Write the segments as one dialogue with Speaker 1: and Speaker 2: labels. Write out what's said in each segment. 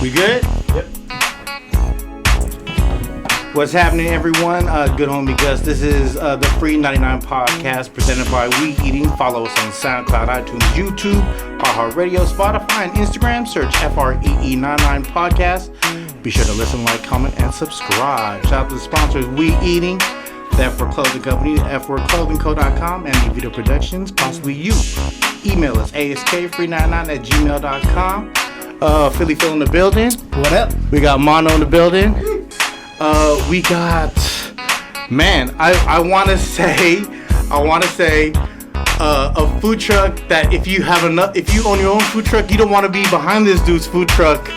Speaker 1: We good?
Speaker 2: Yep.
Speaker 1: What's happening, everyone? Good homie Gus. This is the Free99 podcast presented by We Eating. Follow us on SoundCloud, iTunes, YouTube, iHeartRadio, Spotify, and Instagram. Search FREE99 podcast. Be sure to listen, like, comment, and subscribe. Shout out to the sponsors: We Eating, the F-Word Clothing Company, FWordClothingCo.com, and Evito Productions, possibly you. Email us askfree99@gmail.com. Philly Phil in the building.
Speaker 2: What up?
Speaker 1: We got Mono in the building. We got, man, I want to say a food truck that if you own your own food truck, you don't want to be behind this dude's food truck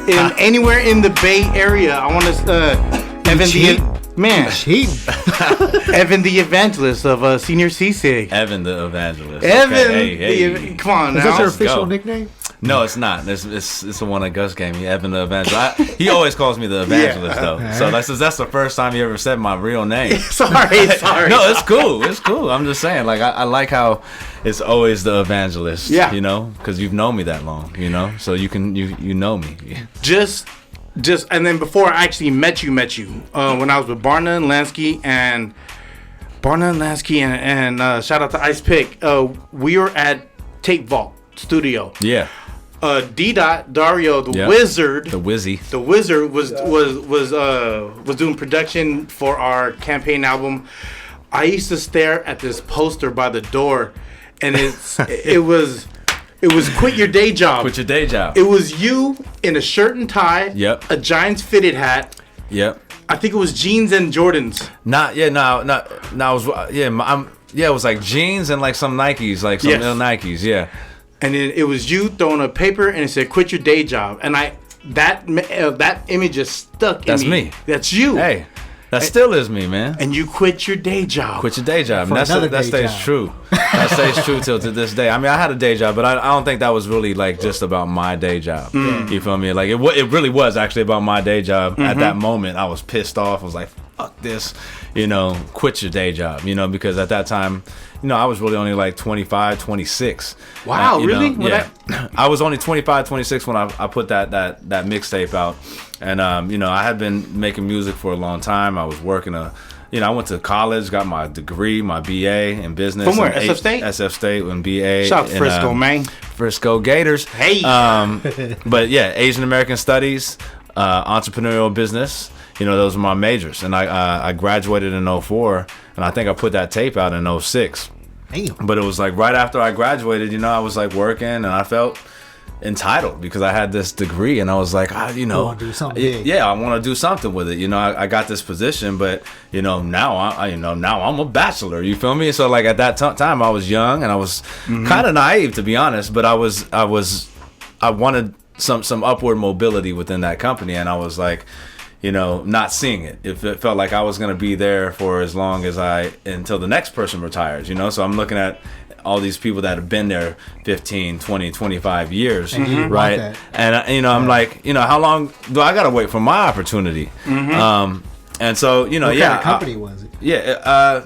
Speaker 1: in anywhere in the Bay Area. I want to Evan the evangelist of Señor Sisig.
Speaker 3: Evan the evangelist.
Speaker 1: Evan,
Speaker 3: hey.
Speaker 1: Come on now.
Speaker 2: Is that your official nickname?
Speaker 3: No, it's not. It's the one that Gus gave me, Evan the evangelist. He always calls me the evangelist though. So that's the first time he ever said my real name.
Speaker 1: sorry.
Speaker 3: No, it's cool. It's cool. I'm just saying, like I like how it's always the evangelist.
Speaker 1: Yeah.
Speaker 3: You know, because you've known me that long. You know, so you know me.
Speaker 1: Just and then before I actually met you when I was with Barna and Lansky and shout out to Ice Pick. We were at Tape Vault Studio.
Speaker 3: Yeah.
Speaker 1: Dario the Wizard,
Speaker 3: the Wizzy
Speaker 1: was doing production for our campaign album. I used to stare at this poster by the door, and it was quit your day job.
Speaker 3: Quit your day job.
Speaker 1: It was you in a shirt and tie.
Speaker 3: Yep.
Speaker 1: A Giants fitted hat.
Speaker 3: Yep.
Speaker 1: I think it was jeans and Jordans.
Speaker 3: It was like jeans and like some Nikes, like some little Nikes, yeah.
Speaker 1: And then it was you throwing a paper and it said "Quit your day job," and that image just stuck in me.
Speaker 3: That's me.
Speaker 1: That's you.
Speaker 3: Hey, that still is me, man.
Speaker 1: And you quit your day job.
Speaker 3: Quit your day job. And that stays
Speaker 2: job.
Speaker 3: true. That stays true till to this day. I mean, I had a day job, but I don't think that was really like just about my day job. You feel me? Like it really was actually about my day job. At that moment, I was pissed off. I was like, fuck this. Quit your day job. Because at that time, I was really only like 25, 26.
Speaker 1: Wow, really?
Speaker 3: Yeah. I was only 25, 26 when I put that mixtape out. And, I had been making music for a long time. I was working I went to college, got my degree, my BA in business.
Speaker 1: From where? SF State?
Speaker 3: SF State and BA.
Speaker 1: Shout out Frisco, man.
Speaker 3: Frisco Gators.
Speaker 1: Hey.
Speaker 3: But yeah, Asian American Studies, entrepreneurial business. Those were my majors. And I graduated in 04, and I think I put that tape out in 06.
Speaker 2: Damn.
Speaker 3: But it was like right after I graduated, I was like working, and I felt entitled because I had this degree, and I was like, I
Speaker 2: want to do something big.
Speaker 3: Yeah, I want to do something with it. I got this position, but now I'm a bachelor. You feel me? So like at that time, I was young and I was kind of naive, to be honest. But I wanted some upward mobility within that company, and I was like, not seeing it. It felt like I was going to be there for as long as until the next person retires, So I'm looking at all these people that have been there 15, 20, 25 years, right? And, I'm like, how long do I got to wait for my opportunity? And so,
Speaker 2: what kind of company was it?
Speaker 3: Yeah,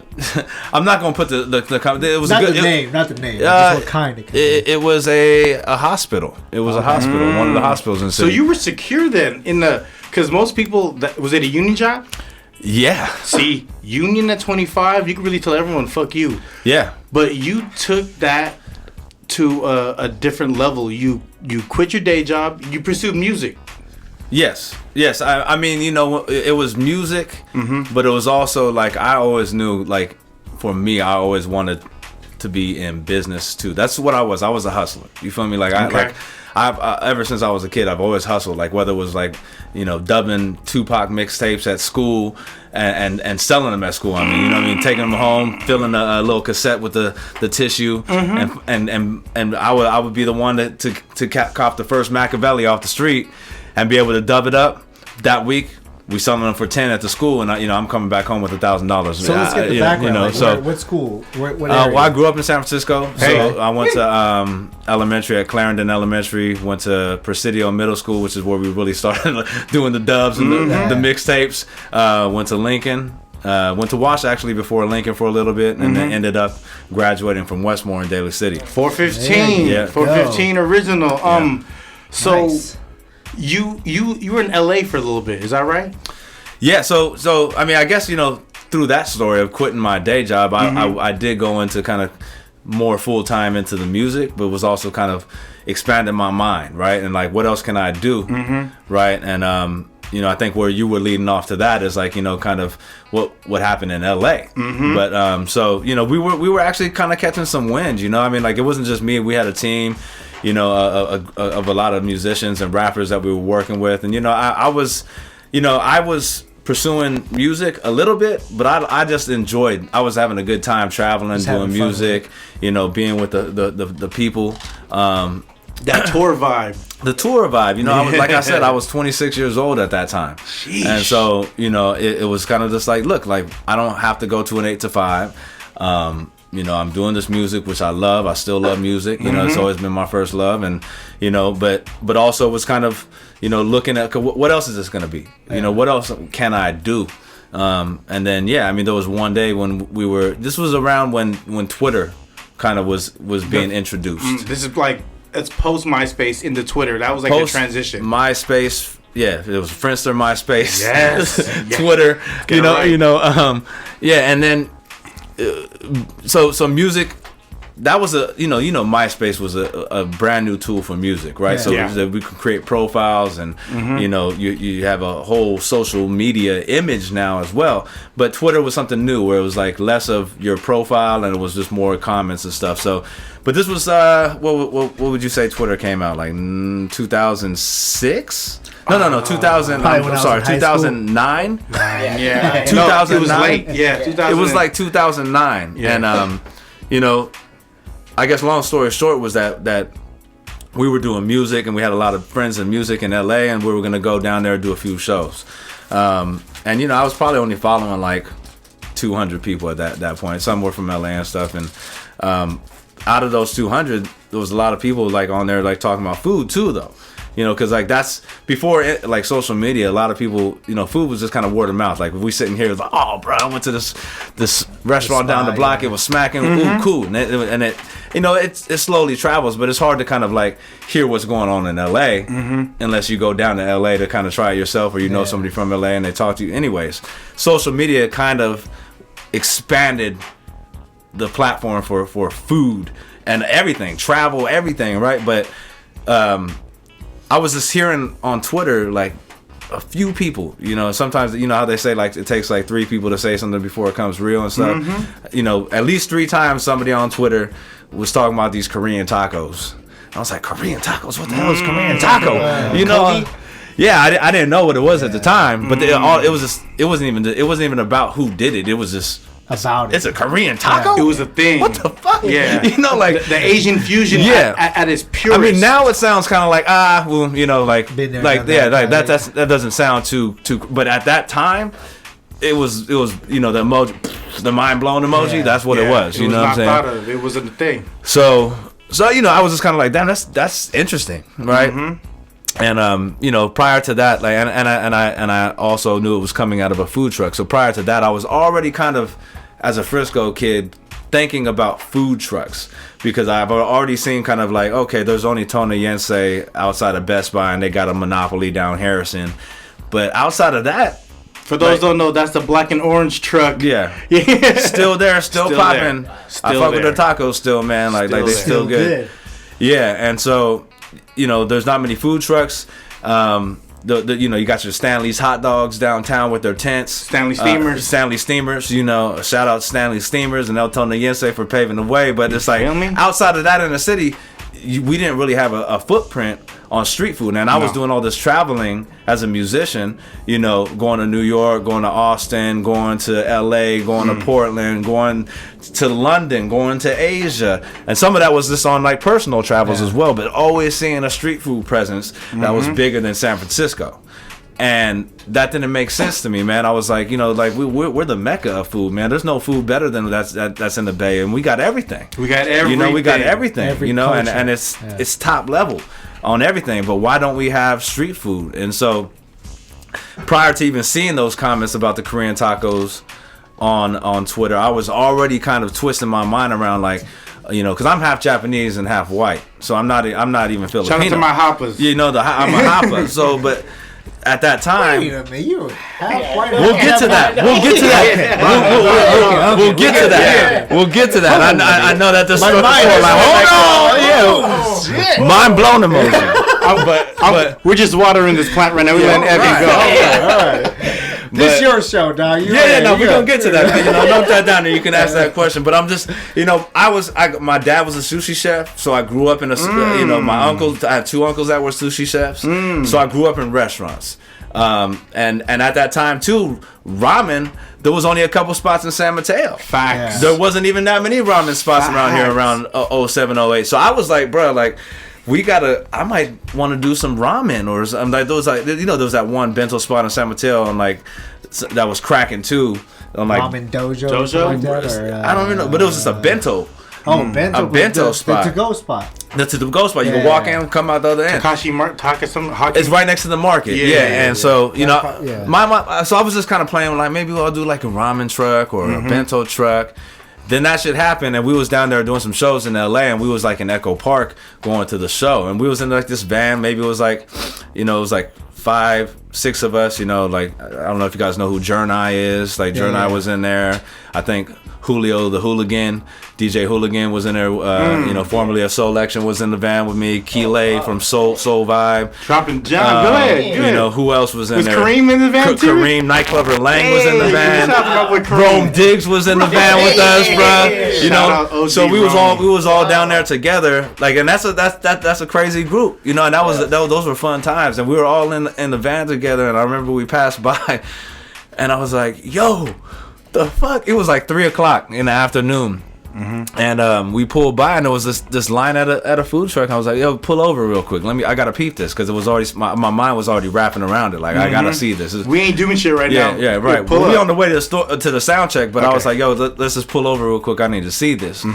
Speaker 3: I'm not going to put the company. It was
Speaker 2: not
Speaker 3: the
Speaker 2: name. Just what kind of company?
Speaker 3: It was a hospital. It was a hospital, one of the hospitals in the city.
Speaker 1: So you were secure then because most people, was it a union job?
Speaker 3: Yeah.
Speaker 1: See, union at 25, you can really tell everyone, fuck you.
Speaker 3: Yeah.
Speaker 1: But you took that to a different level. You quit your day job. You pursued music.
Speaker 3: Yes. I mean, it was music, but it was also like I always knew, like for me, I always wanted to be in business too. That's what I was. I was a hustler. You feel me? Like I've ever since I was a kid, I've always hustled. Like whether it was like, dubbing Tupac mixtapes at school and selling them at school. I mean, taking them home, filling a little cassette with the tissue, and I would be the one to cop the first Machiavelli off the street and be able to dub it up that week. We selling them for 10 at the school, and I'm coming back home with $1,000.
Speaker 2: So let's get the background. What school? What area?
Speaker 3: Well, I grew up in San Francisco, so I went to elementary at Clarendon Elementary. Went to Presidio Middle School, which is where we really started doing the dubs and the mixtapes. Went to Lincoln. Went to Wash actually before Lincoln for a little bit, and then ended up graduating from Westmore in Daly City.
Speaker 1: 415, 415 original. So. Nice. you were in LA for a little bit. Is that right?
Speaker 3: Yeah. So I mean, I guess through that story of quitting my day job, I did go into kind of more full time into the music, but was also kind of expanding my mind, right? And like, what else can I do, right? And I think where you were leading off to that is like, kind of what happened in LA. But so we were actually kind of catching some wind, I mean, like, it wasn't just me. We had a team, of a lot of musicians and rappers that we were working with, and I was pursuing music a little bit, but I just enjoyed. I was having a good time traveling, doing music, being with the people.
Speaker 1: That tour vibe.
Speaker 3: The tour vibe, I was, like I said, I was 26 years old at that time.
Speaker 1: Sheesh.
Speaker 3: And so, it was kind of just like, look, like, I don't have to go to an 8 to 5. I'm doing this music, which I love. I still love music. It's always been my first love. And, but also was kind of, looking at what else is this going to be? What else can I do? And then, there was one day when this was around when Twitter kind of was being introduced.
Speaker 1: This is like, it's post MySpace into Twitter. That was like a transition.
Speaker 3: MySpace, it was Friendster, MySpace,
Speaker 1: yes,
Speaker 3: Twitter. And then so music. That was MySpace was a brand new tool for music, right? So we could create profiles, and you have a whole social media image now as well. But Twitter was something new, where it was like less of your profile and it was just more comments and stuff. So, but this was what would you say Twitter came out like 2006? No, 2000. I'm sorry, 2009.
Speaker 1: Yeah,
Speaker 3: 2009.
Speaker 1: It was late. Yeah, 2000.
Speaker 3: It was like 2009, and I guess long story short was that we were doing music, and we had a lot of friends in music in LA, and we were going to go down there and do a few shows. And I was probably only following like 200 people at that point. Some were from LA and stuff, and out of those 200, there was a lot of people like on there like talking about food too, though. Because like that's before like social media. A lot of people, food was just kind of word of mouth. Like if we sitting here, it was like, oh, bro, I went to this restaurant down the block. It was smacking. Ooh, cool. And it it slowly travels, but it's hard to kind of like hear what's going on in LA unless you go down to LA to kind of try it yourself, or know somebody from LA and they talk to you. Anyways, social media kind of expanded the platform for food and everything, travel, everything, right? But I was just hearing on Twitter like a few people, sometimes how they say like it takes like 3 people to say something before it comes real and stuff. At least 3 times somebody on Twitter was talking about these Korean tacos. I was like, Korean tacos? What the hell is Korean taco? I didn't know what it was at the time, but it wasn't even about who did it. It was just
Speaker 2: about it.
Speaker 3: It's a Korean taco?
Speaker 1: It was a thing.
Speaker 3: What the fuck?
Speaker 1: Yeah.
Speaker 3: Like
Speaker 1: the Asian fusion at its purest.
Speaker 3: I mean, now it sounds kind of like, that doesn't sound too, but at that time, it was the emoji, the mind-blown emoji, that's what it was. You know what I'm saying?
Speaker 1: Thought of. It wasn't a thing.
Speaker 3: So I was just kind of like, damn, that's interesting, right? And prior to that, like, and I also knew it was coming out of a food truck. So prior to that, I was already kind of, as a Frisco kid, thinking about food trucks, because I've already seen kind of like, okay, there's only Tony Yense outside of Best Buy, and they got a monopoly down Harrison. But outside of that,
Speaker 1: for those who don't know, that's the black and orange truck.
Speaker 3: Yeah. Still there, still popping. I fuck with the tacos still, man. Like they still good. Yeah, and so there's not many food trucks. You got your Stanley's hot dogs downtown with their tents. Stanley Steamers. Shout out Stanley Steamers and El Tonyense for paving the way. But it's like, outside of that in the city, we didn't really have a footprint on street food. And I was doing all this traveling as a musician, going to New York, going to Austin, going to LA, going to Portland, going to London, going to Asia. And some of that was just on like personal travels as well, but always seeing a street food presence that was bigger than San Francisco. And that didn't make sense to me, man. I was like, we're the mecca of food, man. There's no food better than that's in the Bay, and we got everything.
Speaker 1: We got everything.
Speaker 3: We got everything. And it's top level on everything. But why don't we have street food? And so, prior to even seeing those comments about the Korean tacos on Twitter, I was already kind of twisting my mind around like, You know, because I'm half Japanese and half white, so I'm not even Filipino.
Speaker 1: Shout out to my hoppers.
Speaker 3: You know, I'm a hopper. So, but at that time,
Speaker 2: wait a minute, you half white.
Speaker 3: We'll get to that. We'll get to that. We'll get to that. We'll get to that. I know that this story is like, hold on, mind blown emoji. But
Speaker 1: we're just watering this plant right now. We're letting Evie go.
Speaker 2: All right. This your show, dog.
Speaker 3: We're gonna get to that. You know, note that down, and you can ask that question. But I'm just, you know, my dad was a sushi chef, so I grew up in a, you know, my uncles. I had 2 uncles that were sushi chefs, so I grew up in restaurants. And at that time too, ramen. There was only a couple spots in San Mateo.
Speaker 1: Facts.
Speaker 3: There wasn't even that many ramen spots around here around 07, 08. So I was like, bro, like. I might want to do some ramen or something. Like those, like, you know, there was that one bento spot in San Mateo, and like that was cracking too. I'm like
Speaker 2: ramen dojo. Like that,
Speaker 3: I don't even know, but it was just a bento.
Speaker 2: Bento.
Speaker 3: A bento spot.
Speaker 2: The to-go spot.
Speaker 3: The to-go spot. You can walk in, come out the other end. It's right next to the market. And so, you know, so I was just kind of playing with, like, maybe I'll do like a ramen truck or a bento truck. Then that shit happened, and we was down there doing some shows in LA, and we was like in Echo Park going to the show, and we was in like this van. Maybe it was like, you know, it was like 5, 6 of us. You know, like, I don't know if you guys know who Jernai is. Like Jernai was in there. I think Julio the Hooligan, DJ Hooligan was in there. You know, formerly of Soul Action was in the van with me. Keelay from Soul Vibe.
Speaker 1: Dropping John. Go ahead.
Speaker 3: You know, who else was in there?
Speaker 1: Was Kareem in the van too?
Speaker 3: Kareem Nightclubber Lang was in the van. Rome Diggs was in the van with us, bro. You know, so we was all down there together. Like, and that's a crazy group. You know, and those were fun times, and we were all in the van together. And I remember we passed by, and I was like, "Yo, the fuck!" It was like 3:00 in the afternoon. And we pulled by, and there was this line at a food truck. I was like, "Yo, pull over real quick. I gotta peep this," because it was already my mind was already wrapping around it. Like, I gotta see this.
Speaker 1: We ain't doing shit right now.
Speaker 3: Yeah, right. We on the way to the store to the sound check, but I was like, "Yo, let's just pull over real quick. I need to see this."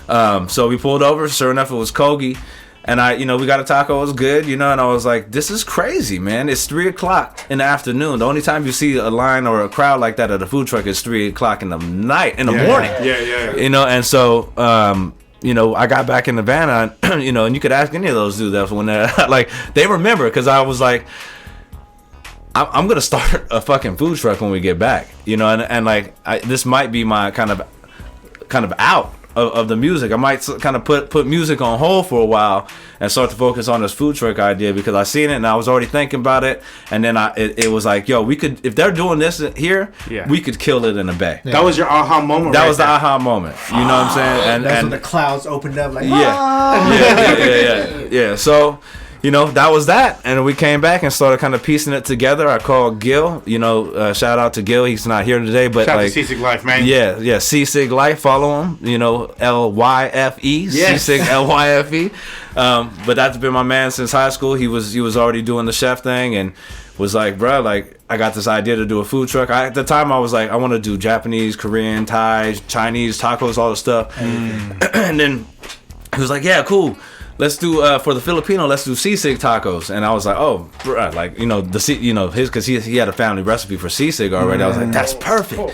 Speaker 3: So we pulled over. Sure enough, it was Kogi. And we got a taco. It was good, and I was like, this is crazy, man. It's 3:00 in the afternoon. The only time you see a line or a crowd like that at a food truck is 3:00 in the morning. Yeah. And so, I got back in the van, and you could ask any of those dudes when they're like, they remember, because I was like, I'm gonna start a fucking food truck when we get back, and like, this might be my kind of out of the music. I might kind of put music on hold for a while and start to focus on this food truck idea, because I seen it and I was already thinking about it, and then it was like, yo, we could, if they're doing this here, we could kill it in the Bay.
Speaker 1: That was your aha moment.
Speaker 3: That was the aha moment. You know what I'm saying? And
Speaker 2: that's when the clouds opened up, like,
Speaker 3: yeah. So, that was that. And we came back and started kind of piecing it together. I called Gil, shout out to Gil. He's not here today, but
Speaker 1: shout out to Sisig Life, man.
Speaker 3: Yeah, Sisig Life. Follow him, LYFE,
Speaker 1: yes.
Speaker 3: Sisig LYFE. But that's been my man since high school. He was already doing the chef thing, and was like, bro, like, I got this idea to do a food truck. At the time, I was like, I want to do Japanese, Korean, Thai, Chinese, tacos, all the stuff. And then he was like, yeah, cool. Let's do for the Filipino. Let's do Sisig tacos, and I was like, oh, bro, like, his, because he had a family recipe for Sisig already. I was like, that's perfect,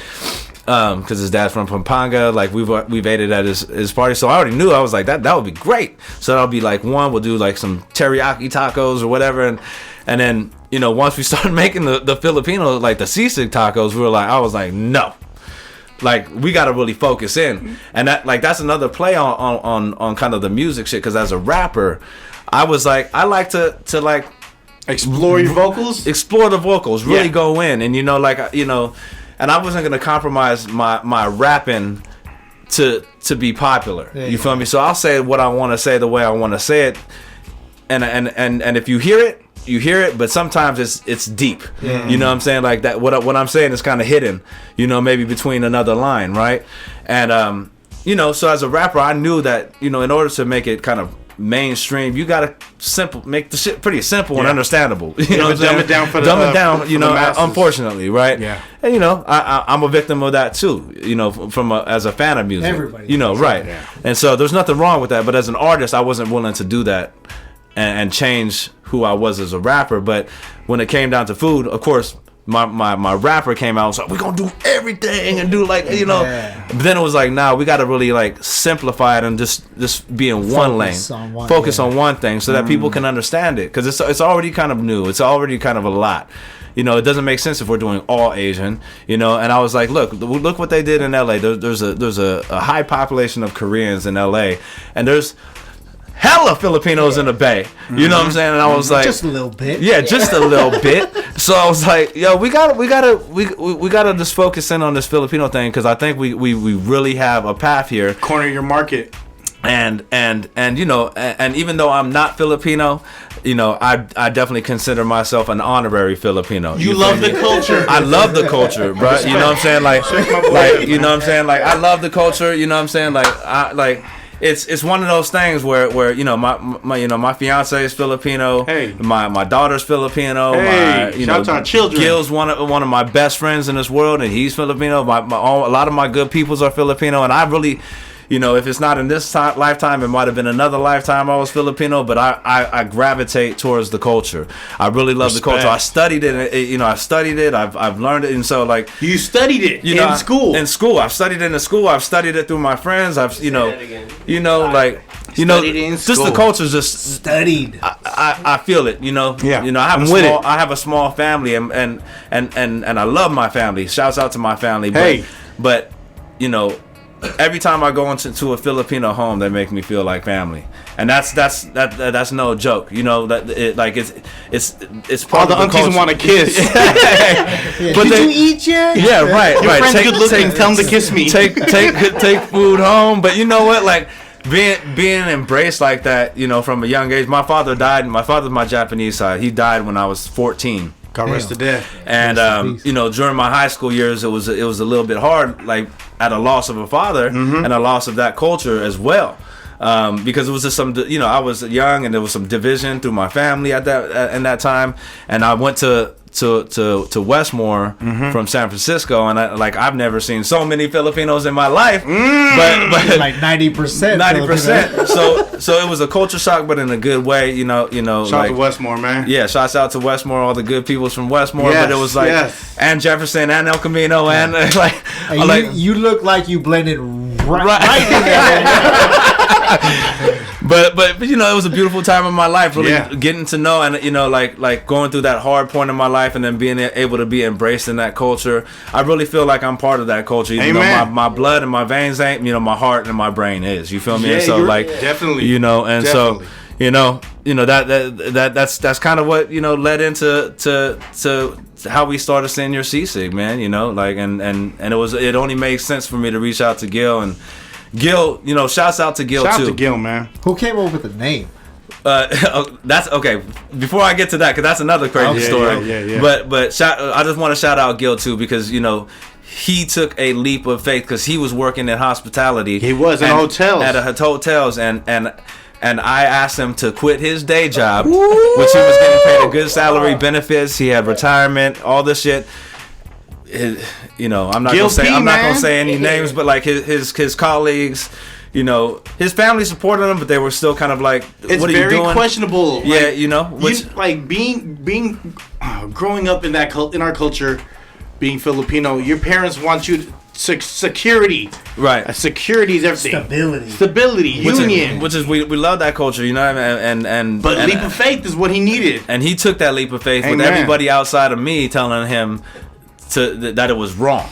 Speaker 3: because his dad's from Pampanga. Like, we've ate it at his party, so I already knew. I was like, that would be great. So that'll be like one. We'll do like some teriyaki tacos or whatever, and then once we started making the Filipino, like the Sisig tacos, I was like, no. Like, we gotta really focus in, and that's another play on kind of the music shit. Because as a rapper, I was like, I like to like
Speaker 1: explore your vocals,
Speaker 3: explore the vocals, really go in, and and I wasn't gonna compromise my rapping to be popular. You feel me? So I'll say what I want to say the way I want to say it, and if you hear it. You hear it, but sometimes it's deep. Yeah. You know what I'm saying? Like that. What I'm saying is kind of hidden. Maybe between another line, right? And so as a rapper, I knew that in order to make it kind of mainstream, you gotta make the shit pretty simple and understandable. You know what I'm saying? Dumb it down for the unfortunately, right?
Speaker 1: Yeah.
Speaker 3: And I'm a victim of that too. As a fan of music,
Speaker 2: everybody.
Speaker 3: Right? Yeah. And so there's nothing wrong with that. But as an artist, I wasn't willing to do that and change who I was as a rapper. But when it came down to food, of course, my rapper came out and was like, we're gonna do everything and do like, you know. But then it was like, nah, we gotta really like simplify it and just be in one lane, focus on one thing so that people can understand it, because it's already kind of new, it's already kind of a lot. You know, it doesn't make sense if we're doing all Asian, you know. And I was like, look what they did in LA. There's a high population of Koreans in LA, and there's hella Filipinos in the Bay. You know what I'm saying? And I was like,
Speaker 2: just a little bit.
Speaker 3: Yeah, just a little bit. So I was like, yo, we gotta just focus in on this Filipino thing, because I think we really have a path here.
Speaker 1: Corner your market.
Speaker 3: And you know, and even though I'm not Filipino, you know, I definitely consider myself an honorary Filipino.
Speaker 1: You love the culture.
Speaker 3: I love the culture, bro. You know what I'm saying? Like you know what I'm saying? Like, I love the culture. You know what I'm saying? Like it's one of those things where you know, my fiance is Filipino.
Speaker 1: Hey.
Speaker 3: My daughter's Filipino.
Speaker 1: Hey,
Speaker 3: you
Speaker 1: shout
Speaker 3: know,
Speaker 1: out to our children.
Speaker 3: Gil's one of my best friends in this world, and he's Filipino. A lot of my good peoples are Filipino, and I really, you know, if it's not in this lifetime, it might have been another lifetime I was Filipino, but I gravitate towards the culture. I really love the culture. I studied it, you know, I've learned it, and so like...
Speaker 1: You studied it in school?
Speaker 3: In school. I've studied it in the school. I've studied it through my friends. Just the culture's just...
Speaker 2: Studied.
Speaker 3: I feel it, you know?
Speaker 1: Yeah.
Speaker 3: You know, I have a small family, and I love my family. Shouts out to my family. But you know, every time I go into a Filipino home, they make me feel like family, and that's no joke. You know, that it's part
Speaker 1: all the
Speaker 3: of the
Speaker 1: aunties want to kiss.
Speaker 3: But
Speaker 2: Did you eat yet?
Speaker 3: Yeah, right.
Speaker 1: Your friend's good looking. Tell them to kiss me.
Speaker 3: Take food home. But you know what? Like being embraced like that, you know, from a young age. My father died. My father's my Japanese side. He died when I was 14.
Speaker 1: God rest the dead.
Speaker 3: And you know, during my high school years, it was a little bit hard, like at a loss of a father and a loss of that culture as well, because it was just some, you know, I was young and there was some division through my family in that time, and I went to Westmore from San Francisco, and I've never seen so many Filipinos in my life, but
Speaker 2: like 90%.
Speaker 3: 90%. So it was a culture shock, but in a good way, you know.
Speaker 1: Shout out to Westmore, man.
Speaker 3: Yeah, shouts out to Westmore, all the good peoples from Westmore.
Speaker 1: Yes,
Speaker 3: but it was like, and Jefferson and El Camino, and
Speaker 2: you look like you blended right in there.
Speaker 3: But you know, it was a beautiful time in my life, really getting to know, and you know, like going through that hard point in my life, and then being able to be embraced in that culture. I really feel like I'm part of that culture, even though my blood and my veins ain't, you know, my heart and my brain is. You feel me? And so like
Speaker 1: definitely,
Speaker 3: you know, and definitely. So you know that's kind of what, you know, led into to how we started Señor Sisig, man. You know, like and it only made sense for me to reach out to Gil, and Gil, you know, shouts out to Gil too.
Speaker 1: Shout out to Gil, man.
Speaker 2: Who came up with the name?
Speaker 3: That's okay. Before I get to that, because that's another crazy story.
Speaker 1: Yeah.
Speaker 3: But I just want to shout out Gil too, because you know, he took a leap of faith, because he was working in hospitality.
Speaker 1: He was in hotels.
Speaker 3: At hotels, and I asked him to quit his day job, which he was getting paid a good salary, benefits. He had retirement, all this shit. You know, I'm not gonna say any names, but like his colleagues, you know, his family supported him, but they were still kind of like,
Speaker 1: it's
Speaker 3: what are you doing?
Speaker 1: very questionable.
Speaker 3: Yeah,
Speaker 1: like,
Speaker 3: you know,
Speaker 1: like being growing up in in our culture, being Filipino, your parents want you to, security,
Speaker 3: right?
Speaker 1: Security is everything. Stability, union.
Speaker 3: Which is we love that culture, you know, and
Speaker 1: leap of faith is what he needed,
Speaker 3: and he took that leap of faith with everybody outside of me telling him that it was wrong,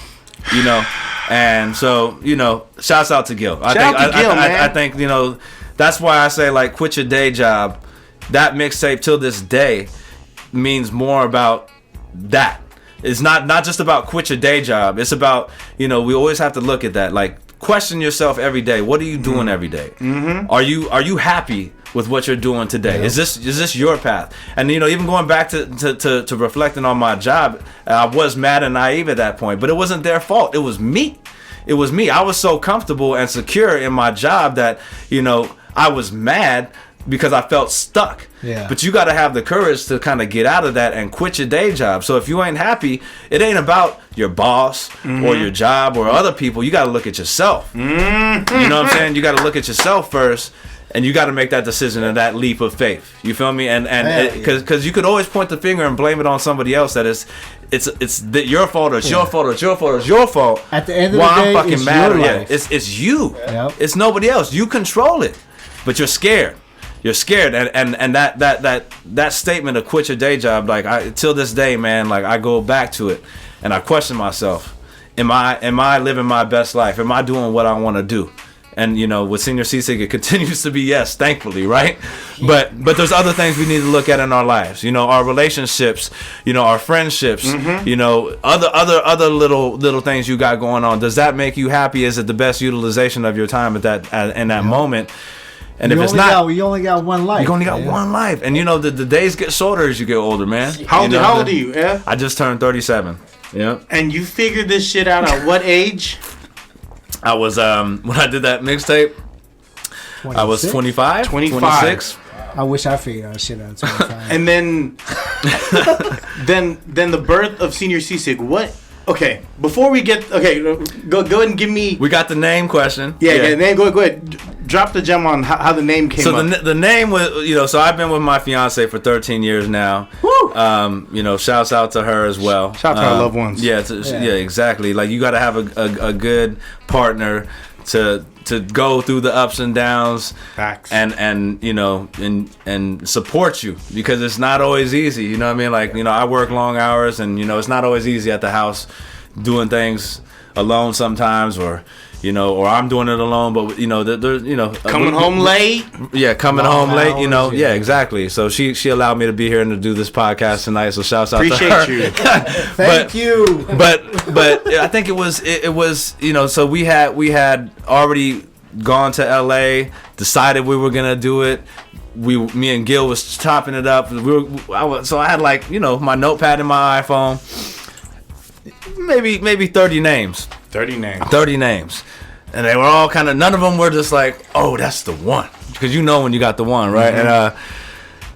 Speaker 3: you know. And so, you know, shouts out to Gil. I think, you know, that's why I say, like, quit your day job. That mixtape till this day means more about that. It's not just about quit your day job. It's about, you know, we always have to look at that. Like, question yourself every day. What are you doing every day? Mm-hmm. Are you happy with what you're doing today? Yeah. Is this your path? And you know, even going back to reflecting on my job, I was mad and naive at that point, but it wasn't their fault. It was me. I was so comfortable and secure in my job that, you know, I was mad because I felt stuck. Yeah. But you got to have the courage to kind of get out of that and quit your day job. So if you ain't happy, it ain't about your boss or your job or other people. You got to look at yourself. Mm-hmm. You know what I'm saying? You got to look at yourself first. And you got to make that decision and that leap of faith. You feel me? And because you could always point the finger and blame it on somebody else. That it's your fault. Or it's your fault. Or it's your fault. Or it's your fault.
Speaker 2: At the end of the day,
Speaker 3: I'm fucking
Speaker 2: it's
Speaker 3: mad.
Speaker 2: your
Speaker 3: Yeah,
Speaker 2: life.
Speaker 3: it's you.
Speaker 2: Yep.
Speaker 3: It's nobody else. You control it, but you're scared. You're scared, and that statement of quit your day job. Like till this day, man. Like I go back to it, and I question myself. Am I living my best life? Am I doing what I want to do? And with Señor Sisig, it continues to be yes, thankfully, right? But there's other things we need to look at in our lives. Our relationships, our friendships, other little things you got going on. Does that make you happy? Is it the best utilization of your time in that moment? And if it's not,
Speaker 2: you only got one life.
Speaker 3: You only got one life, and the days get shorter as you get older, man.
Speaker 1: How old are you? Yeah,
Speaker 3: I just turned 37. Yeah.
Speaker 1: And you figured this shit out at what age?
Speaker 3: I was when I did that mixtape.
Speaker 2: 26?
Speaker 3: I was 25,
Speaker 1: 26.
Speaker 2: I wish I figured out shit out at 25.
Speaker 1: And then the birth of Señor Sisig. What? Okay, before we get go ahead and give me.
Speaker 3: We got the name question.
Speaker 1: Yeah. Name. Go ahead. Drop the gem on how the name came up.
Speaker 3: So the name was so I've been with my fiance for 13 years now.
Speaker 1: Woo!
Speaker 3: Shouts out to her as well.
Speaker 1: Shout out to our loved ones.
Speaker 3: Yeah, exactly. Like you got to have a good partner to go through the ups and downs.
Speaker 1: Facts.
Speaker 3: And support you, because it's not always easy. You know what I mean? Like I work long hours, and it's not always easy at the house doing things alone sometimes, or I'm doing it alone, but there's
Speaker 1: coming home late.
Speaker 3: Yeah, coming home late. Yeah, exactly. So she allowed me to be here and to do this podcast tonight. So shouts out to her.
Speaker 1: Appreciate you.
Speaker 2: Thank you.
Speaker 3: But I think it was so we had already gone to LA, decided we were gonna do it. Me and Gil was chopping it up. So I had my notepad in my iPhone. Maybe 30 names. 30 names. And they were all none of them were just like, oh, that's the one. Because when you got the one, right? Mm-hmm.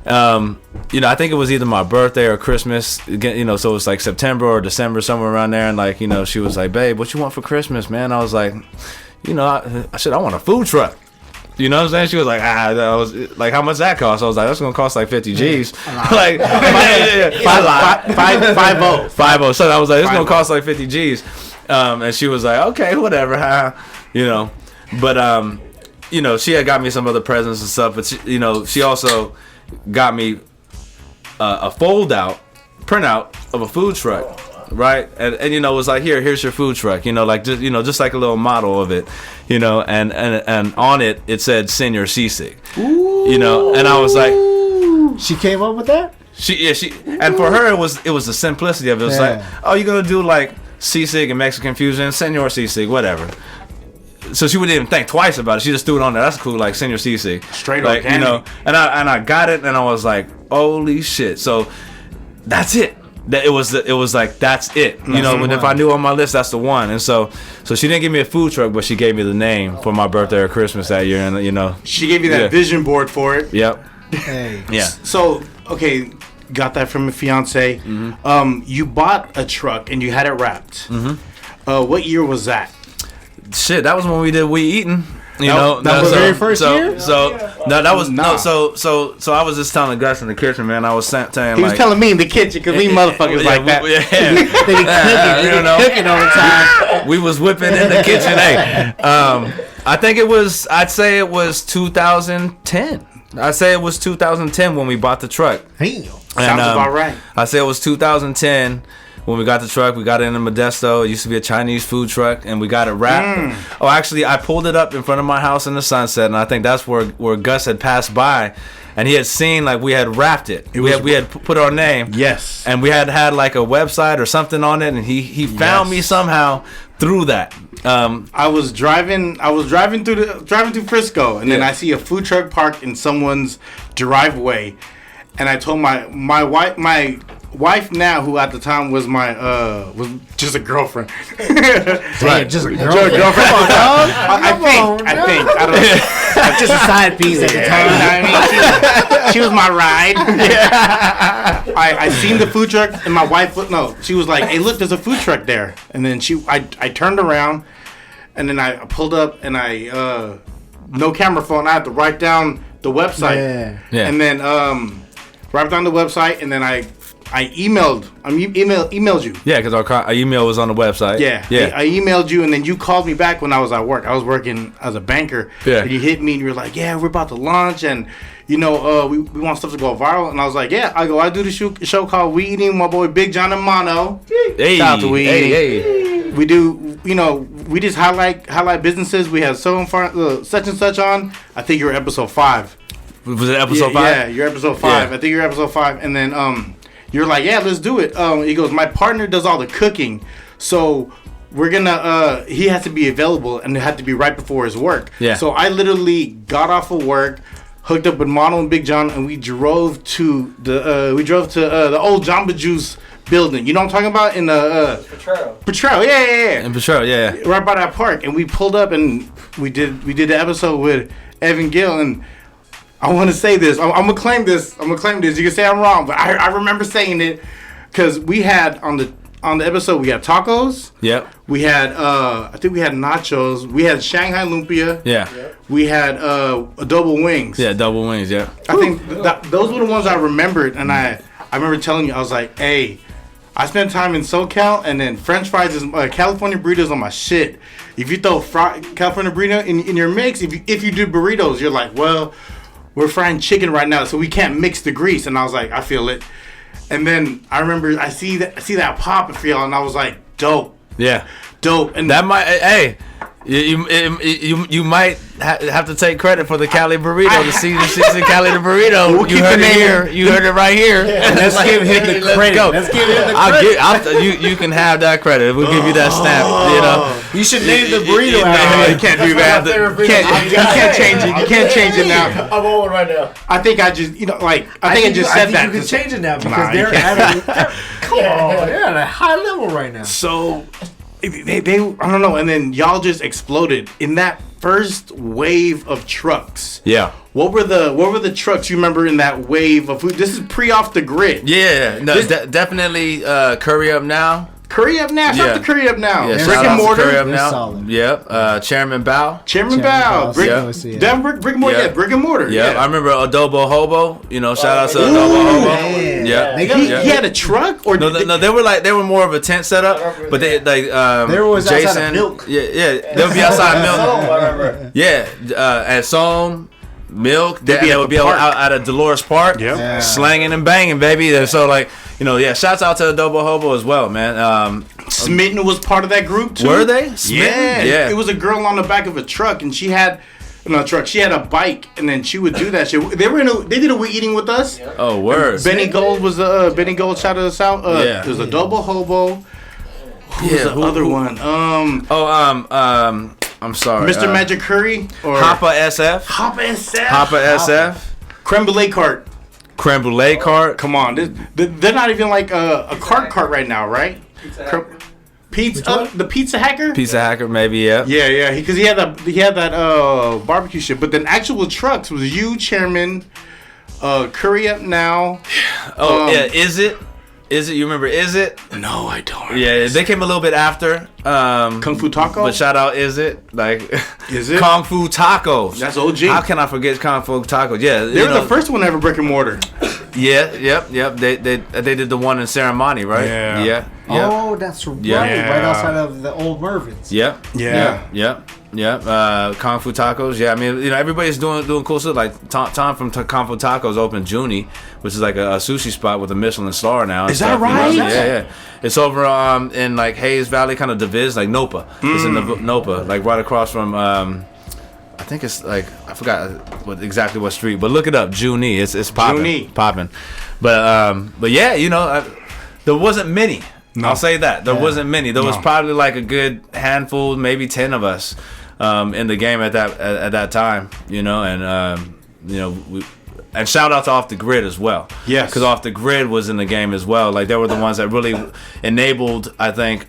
Speaker 3: And, I think it was either my birthday or Christmas, so it was like September or December, somewhere around there. And she was like, babe, what you want for Christmas, man? I was like, I said, I want a food truck. You know what I'm saying? She was like, I was like, how much that cost? I was like, that's gonna cost like 50 G's. Like 50. So I was like, it's gonna cost like 50 G's. And she was like, okay, whatever, But she had got me some other presents and stuff. But she also got me a printout of a food truck. Right, and it was like, here's your food truck, just like a little model of it, and on it said Señor Sisig, and I was like,
Speaker 2: she came up with that.
Speaker 3: And for her it was the simplicity of it. It was like, oh, you're gonna do like Sisig and Mexican fusion, Señor Sisig, whatever. So she wouldn't even think twice about it. She just threw it on there. That's cool, like Señor Sisig,
Speaker 1: straight like
Speaker 3: organic. And I got it, and I was like, holy shit. So that's it. That it was like, that's it. If I knew on my list, that's the one. And so she didn't give me a food truck, but she gave me the name for my birthday or Christmas that year. And
Speaker 1: she gave you that vision board for it.
Speaker 3: Yep.
Speaker 2: Hey.
Speaker 3: Yeah.
Speaker 1: So got that from a fiance. Mm-hmm. You bought a truck and you had it wrapped. Mm-hmm. What year was that?
Speaker 3: Shit, that was when we did We Eatin'.
Speaker 2: That was the very first year.
Speaker 3: So I was just telling Gus in the kitchen, man. I was saying
Speaker 1: he was telling me in the kitchen, because we motherfuckers like that.
Speaker 2: They cooking all the time.
Speaker 3: We was whipping in the kitchen. Hey, I'd say it was 2010. I'd say it was 2010 when we bought the truck.
Speaker 2: Damn.
Speaker 1: Sounds about right.
Speaker 3: I'd say it was 2010. When we got the truck, we got it in a Modesto. It used to be a Chinese food truck, and we got it wrapped. Oh, actually, I pulled it up in front of my house in the sunset, and I think that's where Gus had passed by, and he had seen we had wrapped it. We had put our name.
Speaker 1: Yes.
Speaker 3: And we had like a website or something on it, and he found me somehow through that.
Speaker 1: I was driving through Frisco, and then I see a food truck parked in someone's driveway, and I told my wife now, who at the time was was just a girlfriend.
Speaker 2: Right, just a girlfriend.
Speaker 1: I think. I don't know.
Speaker 2: Just a side piece at the time.
Speaker 1: She was my ride. Yeah. I seen the food truck, and my wife she was like, hey, look, there's a food truck there. And then I turned around, and then I pulled up, and I no camera phone. I had to write down the website.
Speaker 2: Yeah.
Speaker 1: And then write down the website, and then I emailed you.
Speaker 3: Yeah, because our email was on the website.
Speaker 1: Yeah. I emailed you, and then you called me back when I was at work. I was working as a banker.
Speaker 3: Yeah.
Speaker 1: And you hit me, and you were like, "Yeah, we're about to launch, and we want stuff to go viral." And I was like, "Yeah." I do the show called We Eating. My boy Big John and Mono.
Speaker 3: Hey,
Speaker 1: Shout out to We Eating.
Speaker 3: hey.
Speaker 1: We do, we just highlight businesses. We had so such and such on. I think you're episode 5.
Speaker 3: Was it episode 5?
Speaker 1: Yeah, you're episode 5.
Speaker 3: Yeah.
Speaker 1: I think you're episode 5, and then you're like, "Yeah, let's do it." He goes, "My partner does all the cooking, so we're gonna. He has to be available, and it had to be right before his work."
Speaker 3: Yeah.
Speaker 1: So I literally got off of work, hooked up with Mono and Big John, and we drove to the old Jamba Juice building. You know what I'm talking about? In the Potrero. Yeah.
Speaker 3: And for sure, yeah.
Speaker 1: Right by that park, and we pulled up and we did the episode with Evan Gill, and I want to say this. I'm gonna claim this. You can say I'm wrong, but I remember saying it because we had on the episode we had tacos.
Speaker 3: Yep.
Speaker 1: We had I think we had nachos. We had Shanghai lumpia.
Speaker 3: Yeah.
Speaker 1: We had adobo wings.
Speaker 3: Yeah, double wings, yeah.
Speaker 1: I think those were the ones I remembered, and I remember telling you, I was like, "Hey, I spent time in SoCal, and then French fries is California burritos on my shit. If you throw California burrito in your mix, if you do burritos, you're like, well, we're frying chicken right now, so we can't mix the grease." And I was like, I feel it. And then I remember I see that pop and feel, and I was like, dope.
Speaker 3: Yeah.
Speaker 1: Dope. And
Speaker 3: That might, hey, you might have to take credit for the Cali burrito, the season Cali the burrito.
Speaker 1: We'll
Speaker 3: You
Speaker 1: keep
Speaker 3: heard
Speaker 1: the
Speaker 3: it
Speaker 1: name.
Speaker 3: here. You heard it right here.
Speaker 2: Let's give him the credit.
Speaker 3: go.
Speaker 2: Let's give him the credit.
Speaker 3: You can have that credit. We'll give you that stamp. You know.
Speaker 2: You should name the burrito
Speaker 3: No,
Speaker 2: after
Speaker 3: you can't do that. You
Speaker 1: can't change it. You can't change it now.
Speaker 2: I'm on one right now.
Speaker 1: I think I just, I think I just said that.
Speaker 2: You can change it now because
Speaker 1: Nah, you
Speaker 2: they're at a high level right now.
Speaker 1: So they I don't know, and then y'all just exploded in that first wave of trucks.
Speaker 3: Yeah.
Speaker 1: What were the trucks you remember in that wave of food? This is pre off the grid.
Speaker 3: Yeah. No, definitely Curry Up Now.
Speaker 1: Curry Up Now. Shout out to Curry Up Now.
Speaker 3: Yeah,
Speaker 1: Brick
Speaker 3: shout
Speaker 1: and
Speaker 3: out to
Speaker 1: Mortar.
Speaker 3: Curry Up
Speaker 2: They're
Speaker 3: Now.
Speaker 2: solid.
Speaker 3: Yep. Chairman Bao.
Speaker 1: Chairman Bao. Brick and Mortar.
Speaker 3: Yeah.
Speaker 1: Yeah, Brick and Mortar.
Speaker 3: Yeah, I remember Adobo Hobo. Shout out to Adobo Hobo.
Speaker 2: man.
Speaker 3: Yeah,
Speaker 1: He had a truck, or
Speaker 3: no, they were more of a tent setup, but they
Speaker 2: was
Speaker 3: Jason,
Speaker 2: outside of Milk.
Speaker 3: Yeah, they would be outside of Milk. Yeah, at Soam, Milk. They would be out at Dolores Park, slanging and banging, baby. And so shouts out to Adobo Hobo as well, man.
Speaker 1: Smitten was part of that group too.
Speaker 3: Were they? Smitten?
Speaker 1: Yeah. It was a girl on the back of a truck, and she had. No truck. She had a bike, and then she would do that shit. They did a We Eating with us.
Speaker 3: Oh, word.
Speaker 1: Benny Gold was Benny Gold shouted us out.
Speaker 3: Yeah.
Speaker 1: There's Adobo Hobo. Who's the other one?
Speaker 3: I'm sorry.
Speaker 1: Mr. Magic Curry or
Speaker 3: Hoppa SF.
Speaker 1: Hoppa SF. Creme brulee cart.
Speaker 3: Creme brulee cart.
Speaker 1: Come on, they're not even like a cart right now, right? Pizza, the Pizza Hacker.
Speaker 3: Pizza Hacker, maybe, yeah.
Speaker 1: Yeah, because he had that barbecue shit. But then actual trucks was you, Chairman, Curry Up Now.
Speaker 3: Is it? You remember Is It?
Speaker 1: No, I don't.
Speaker 3: Yeah, they came a little bit after.
Speaker 1: Kung Fu Taco.
Speaker 3: But shout out Is It?
Speaker 1: Is it?
Speaker 3: Kung Fu Tacos.
Speaker 1: That's OG.
Speaker 3: How can I forget Kung Fu Tacos? Yeah,
Speaker 1: they were the first one ever brick and mortar.
Speaker 3: Yeah, yep. They did the one in Ceremony, right? Yeah.
Speaker 2: Oh, that's right.
Speaker 3: Yeah.
Speaker 2: Right outside of the old Mervin's.
Speaker 3: Yep. Kung Fu Tacos. Yeah, I mean, everybody's doing cool stuff. Like Tom from Kung Fu Tacos opened Junie, which is like a sushi spot with a Michelin star now.
Speaker 1: Is that right?
Speaker 3: Yeah. It's over in like Hayes Valley, kind of Diviz, like Nopa. It's in the Nopa, like right across from. I think it's like I forgot exactly what street, but look it up. Junie. It's popping. But yeah, there wasn't many. No. I'll say that there wasn't many. There was probably like a good handful, maybe 10 of us in the game at that time. And shout out to Off the Grid as well.
Speaker 1: Yes,
Speaker 3: because Off the Grid was in the game as well. Like they were the ones that really enabled, I think,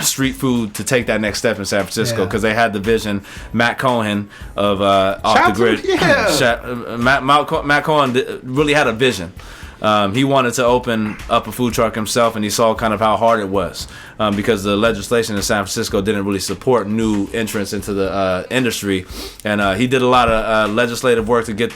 Speaker 3: street food to take that next step in San Francisco because they had the vision. Matt Cohen of Off the Grid. Matt Cohen really had a vision He wanted to open up a food truck himself, and he saw kind of how hard it was because the legislation in San Francisco didn't really support new entrants into the industry, and he did a lot of legislative work to get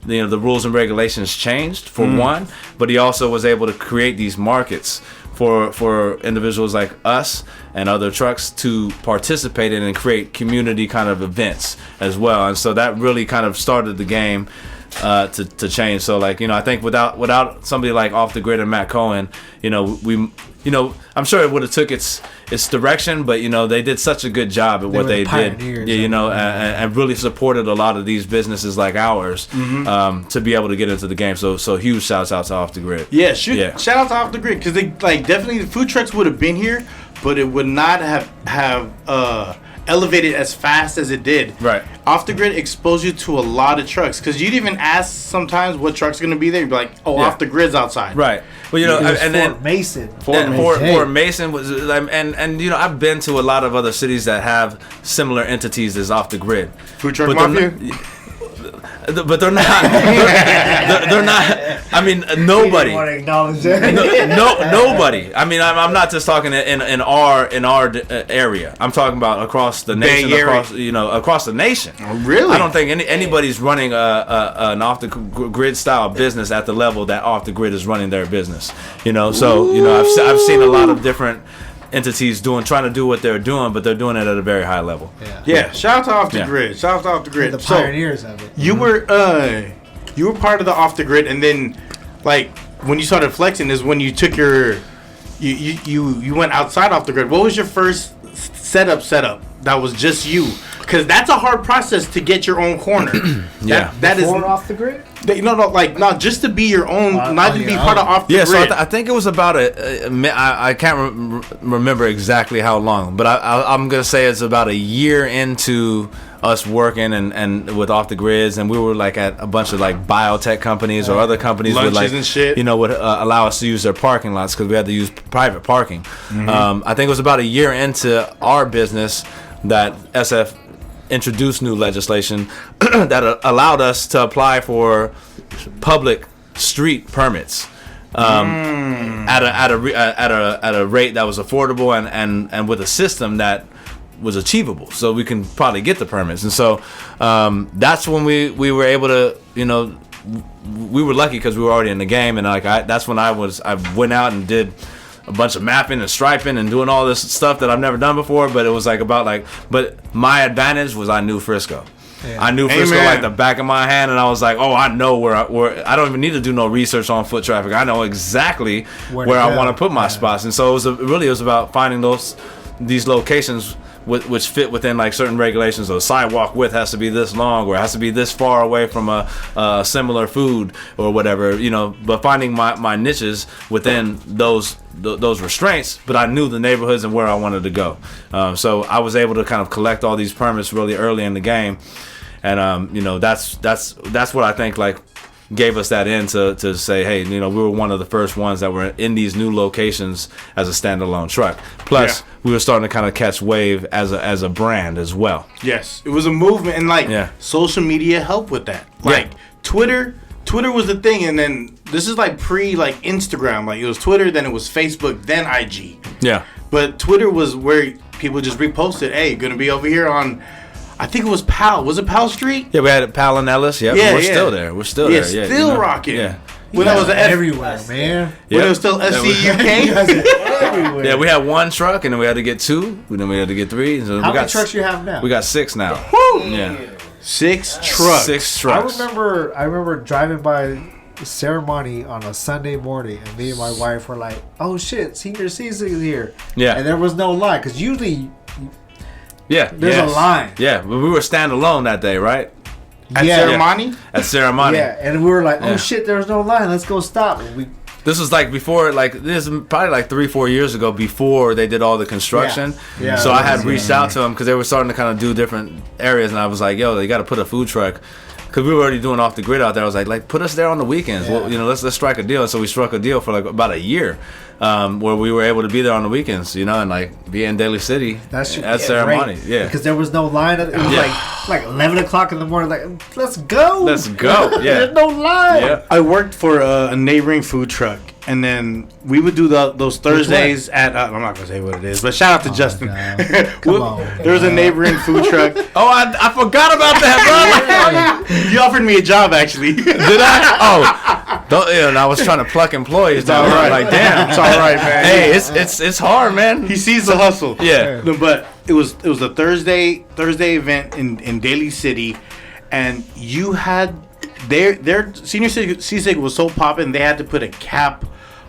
Speaker 3: the rules and regulations changed for one, but he also was able to create these markets for individuals like us and other trucks to participate in and create community kind of events as well. And so that really kind of started the game to change. So like, I think without somebody like Off the Grid and Matt Cohen, I'm sure it would have took its direction, but they did such a good job at what they did. And really supported a lot of these businesses like ours to be able to get into the game. So huge shouts out to Off the Grid.
Speaker 1: Shout out to Off the Grid, because they definitely the food trucks would have been here, but it would not have elevated as fast as it did.
Speaker 3: Right.
Speaker 1: Off the Grid exposed you to a lot of trucks, because you'd even ask sometimes what truck's going to be there. You'd be like, Off the Grid's outside.
Speaker 3: Right. Well, and then Fort Mason was, and I've been to a lot of other cities that have similar entities as Off the Grid.
Speaker 1: Food truck mafia.
Speaker 3: But they're not. They're not. I mean, nobody.
Speaker 2: Want to acknowledge that?
Speaker 3: Nobody. I mean, I'm not just talking in our area. I'm talking about across the nation. Across the nation.
Speaker 1: Oh, really?
Speaker 3: I don't think anybody's running an Off the Grid style business at the level that Off the Grid is running their business. So I've seen a lot of different entities trying to do what they're doing, but they're doing it at a very high level.
Speaker 1: Shout out to Off the Grid. Shout out to Off the Grid.
Speaker 2: The pioneers of it.
Speaker 1: You were part of the Off the Grid, and then like when you started flexing is when you took you went outside Off the Grid. What was your first setup that was just you? Because that's a hard process to get your own corner. That is
Speaker 2: Off the Grid.
Speaker 1: Not just to be your own, not to be part of Off the Grid.
Speaker 3: So I think it was about I can't remember exactly how long, but I'm gonna say it's about a year into us working and with Off the Grids, and we were like at a bunch of like biotech companies or other companies
Speaker 1: lunches
Speaker 3: would like
Speaker 1: and shit.
Speaker 3: Would allow us to use their parking lots because we had to use private parking. I think it was about a year into our business that SF introduced new legislation that allowed us to apply for public street permits at a rate that was affordable and with a system that was achievable, so we can probably get the permits. And so that's when we were able to, we were lucky because we were already in the game, and that's when I went out and did a bunch of mapping and striping and doing all this stuff that I've never done before. But it was but my advantage was I knew Frisco. Yeah. I knew Frisco like the back of my hand, and I was like, I know where I don't even need to do no research on foot traffic. I know exactly where I want to put my spots. And so it was about finding these locations which fit within like certain regulations. So the sidewalk width has to be this long, or it has to be this far away from a similar food or whatever, but finding my niches within those restraints. But I knew the neighborhoods and where I wanted to go, so I was able to kind of collect all these permits really early in the game. And that's what I think like gave us that in to say, hey, we were one of the first ones that were in these new locations as a standalone truck. Plus, we were starting to kind of catch wave as a brand as well.
Speaker 1: Yes, it was a movement, and social media helped with that. Twitter was the thing, and then this is like pre Instagram. Like it was Twitter, then it was Facebook, then IG. Yeah. But Twitter was where people just reposted, hey, gonna be over here on, I think it was Powell. Was it Powell Street?
Speaker 3: Yeah, we had Powell and Ellis. Yep. Yeah, we're still there. We're still there. Yeah,
Speaker 1: still rocking.
Speaker 3: Yeah.
Speaker 1: When that was
Speaker 2: everywhere, man.
Speaker 1: When it was still SCUK.
Speaker 2: Everywhere.
Speaker 3: Yeah, we had one truck, and then we had to get two. Then we had to get three. So
Speaker 2: How many trucks you have now?
Speaker 3: We got 6 now.
Speaker 1: Woo!
Speaker 3: Yeah.
Speaker 1: 6 trucks.
Speaker 3: 6 trucks.
Speaker 2: I remember driving by the ceremony on a Sunday morning, and me and my wife were like, "Oh shit, Senior Sisig is here." Yeah. And there was no line, because usually. There's a line.
Speaker 3: Yeah, but we were standalone that day, right?
Speaker 1: At Ceremony?
Speaker 3: Yeah. At Ceremony.
Speaker 2: Yeah, and we were like, oh shit, there's no line. Let's go stop.
Speaker 3: This was like before, this is probably like 3-4 years ago, before they did all the construction. Yeah. So I had reached out to them because they were starting to kind of do different areas, and I was like, yo, they got to put a food truck because we were already doing off the grid out there. I was like put us there on the weekends. Yeah. Well, let's strike a deal. And so we struck a deal for like about a year, where we were able to be there on the weekends, and like be in Daly City at Ceremony. Right. Yeah,
Speaker 2: because there was no line. It was like 11 o'clock in the morning. Like, let's go.
Speaker 3: Yeah,
Speaker 2: there's no line.
Speaker 1: Yeah. I worked for a neighboring food truck. And then we would do those Thursdays at I'm not gonna say what it is, but shout out to Justin.
Speaker 2: Come on,
Speaker 1: there was a neighboring food truck.
Speaker 3: Oh, I forgot about that, bro.
Speaker 1: You offered me a job actually.
Speaker 3: Did I? Oh, don't. I was trying to pluck employees.
Speaker 1: It's all right.
Speaker 3: Like damn,
Speaker 1: it's all right, man.
Speaker 3: Hey, it's hard, man.
Speaker 1: He sees the hustle.
Speaker 3: Yeah.
Speaker 1: No, but it was a Thursday event in Daly City, and you had. Their Senior Sisig was so popping, they had to put a cap